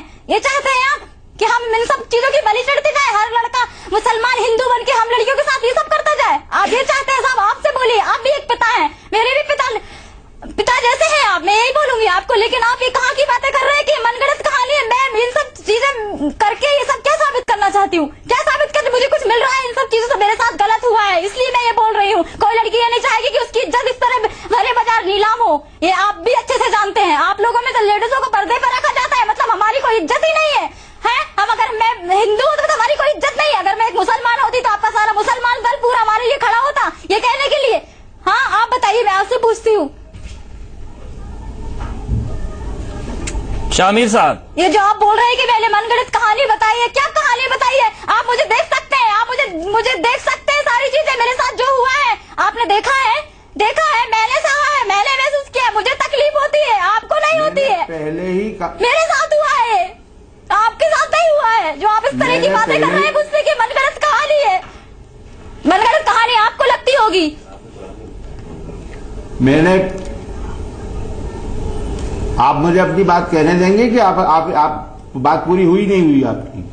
आप कि हम इन सब चीजों की बलि चढ़ते जाए? हर लड़का मुसलमान हिंदू बन के हम लड़कियों के साथ ये सब करता जाए? आप ये चाहते हैं? साहब आपसे बोलिए, आप भी एक पिता हैं, मेरे भी पिता जैसे हैं आप, मैं यही बोलूंगी आपको। लेकिन आप ये कहाँ की बातें कर रहे हैं कि मनगढ़ंत कहानी है? मैं इन सब चीजें करके ये सब क्या साबित करना चाहती हूँ? क्या साबित करते? मुझे कुछ मिल रहा है इन सब चीजों से, मेरे साथ गलत हुआ है, इसलिए मैं ये बोल रही हूँ। कोई लड़की ये नहीं चाहेगी कि उसकी इज्जत इस तरह भरे बाजार नीलाम हो। ये आप भी अच्छे से जानते हैं। आप लोगों में तो लेडीजों को पर्दे पर रखा जाता है, मतलब हमारी कोई इज्जत ही नहीं है। अगर मैं हिंदू हूँ तो हमारी कोई इज्जत नहीं है। अगर मैं एक मुसलमान होती तो आपका सारा मुसलमान दल पूरा हमारे लिए खड़ा होता ये कहने के लिए। हाँ, आप बताइए, मैं आपसे पूछती हूँ। शाहमीर साहब, ये जो आप बोल रहे हैं कि मैंने मनगढ़ंत कहानी बताई है, क्या कहानी बताई है? आप मुझे देख सकते हैं, आप मुझे देख सकते हैं। सारी चीजें मेरे साथ जो हुआ है आपने देखा है, मैंने सहा है, मैंने महसूस किया। मुझे तकलीफ होती है, आपको नहीं होती है। पहले ही मेरे साथ हुआ है, आपके साथ नहीं हुआ है। जो आप इस तरह की बातें कर रहे हैं गुस्से की, मनगढ़ंत कहानी है। मनगढ़ंत कहानी आपको लगती होगी। आप मुझे अपनी बात कहने देंगे कि आप बात पूरी हुई नहीं हुई आपकी?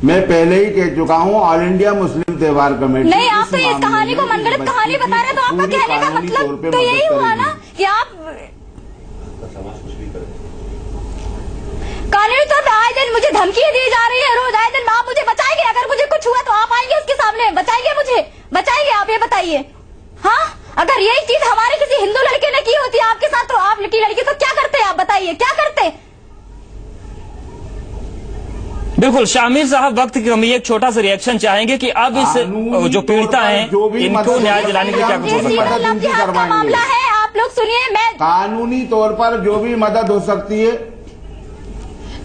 मैं पहले ही कह चुका हूँ, ऑल इंडिया मुस्लिम त्योहार कमेटी नहीं, आप तो इस कहानी को मनगढ़ंत कहानी बता रहे, तो आपका कहने का मतलब तो यही हुआ ना कि आप कानूनी तौर पर आए दिन मुझे धमकियां दी जा रही है, रोज आए दिन। आप मुझे बचाएंगे? अगर मुझे कुछ हुआ तो आप आएंगे उसके सामने, बचाएंगे मुझे? बचाएंगे? आप ये बताइए। हाँ, अगर यही चीज हमारे किसी हिंदू लड़के ने की होती आपके साथ, तो आप की लड़की तो क्या करते? आप बताइए, क्या करते? बिल्कुल शाहमीर साहब, वक्त की कमी, एक छोटा सा रिएक्शन चाहेंगे कि अब इस जो पीड़िता हैं इनको न्याय दिलाने की क्या कुछ हो सकता है? मामला है, आप लोग सुनिए। मैं कानूनी तौर पर जो भी मदद हो सकती है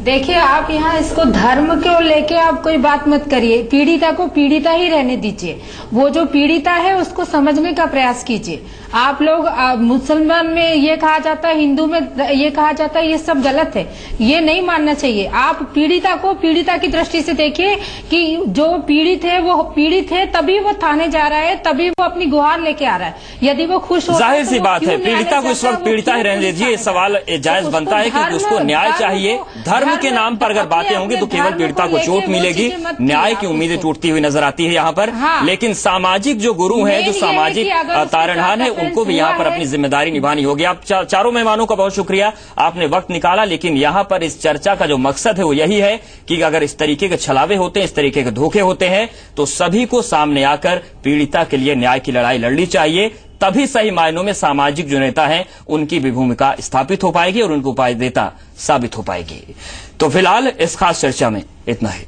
देखिए, आप यहाँ इसको धर्म को लेके आप कोई बात मत करिए। पीड़िता को पीड़िता ही रहने दीजिए। वो जो पीड़िता है उसको समझने का प्रयास कीजिए। आप लोग मुसलमान में ये कहा जाता है, हिंदू में ये कहा जाता है, ये सब गलत है। ये नहीं मानना चाहिए। आप पीड़िता को पीड़िता की दृष्टि से देखिए कि जो पीड़ित है वो पीड़ित है, तभी वो थाने जा रहा है, तभी वो अपनी गुहार लेके आ रहा है। यदि वो खुश हो, जाहिर सी बात है, पीड़िता को इस वक्त पीड़िता ही रहने दीजिए। ये सवाल जायज बनता है कि उसको न्याय चाहिए। धर्म के नाम पर अगर बातें होंगी तो केवल पीड़िता को चोट मिलेगी, न्याय की उम्मीदें टूटती हुई नजर आती है यहाँ पर। लेकिन सामाजिक जो गुरु हैं, जो सामाजिक तारणहार है, उनको भी यहाँ पर अपनी जिम्मेदारी निभानी होगी। आप चारों मेहमानों का बहुत शुक्रिया, आपने वक्त निकाला। लेकिन यहाँ पर इस चर्चा का जो मकसद है वो यही है कि अगर इस तरीके के छलावे होते हैं, इस तरीके के धोखे होते हैं, तो सभी को सामने आकर पीड़िता के लिए न्याय की लड़ाई लड़नी चाहिए। तभी सही मायनों में सामाजिक जो नेता हैं उनकी भी भूमिका स्थापित हो पाएगी और उनको उपाय देता साबित हो पाएगी। तो फिलहाल इस खास चर्चा में इतना ही।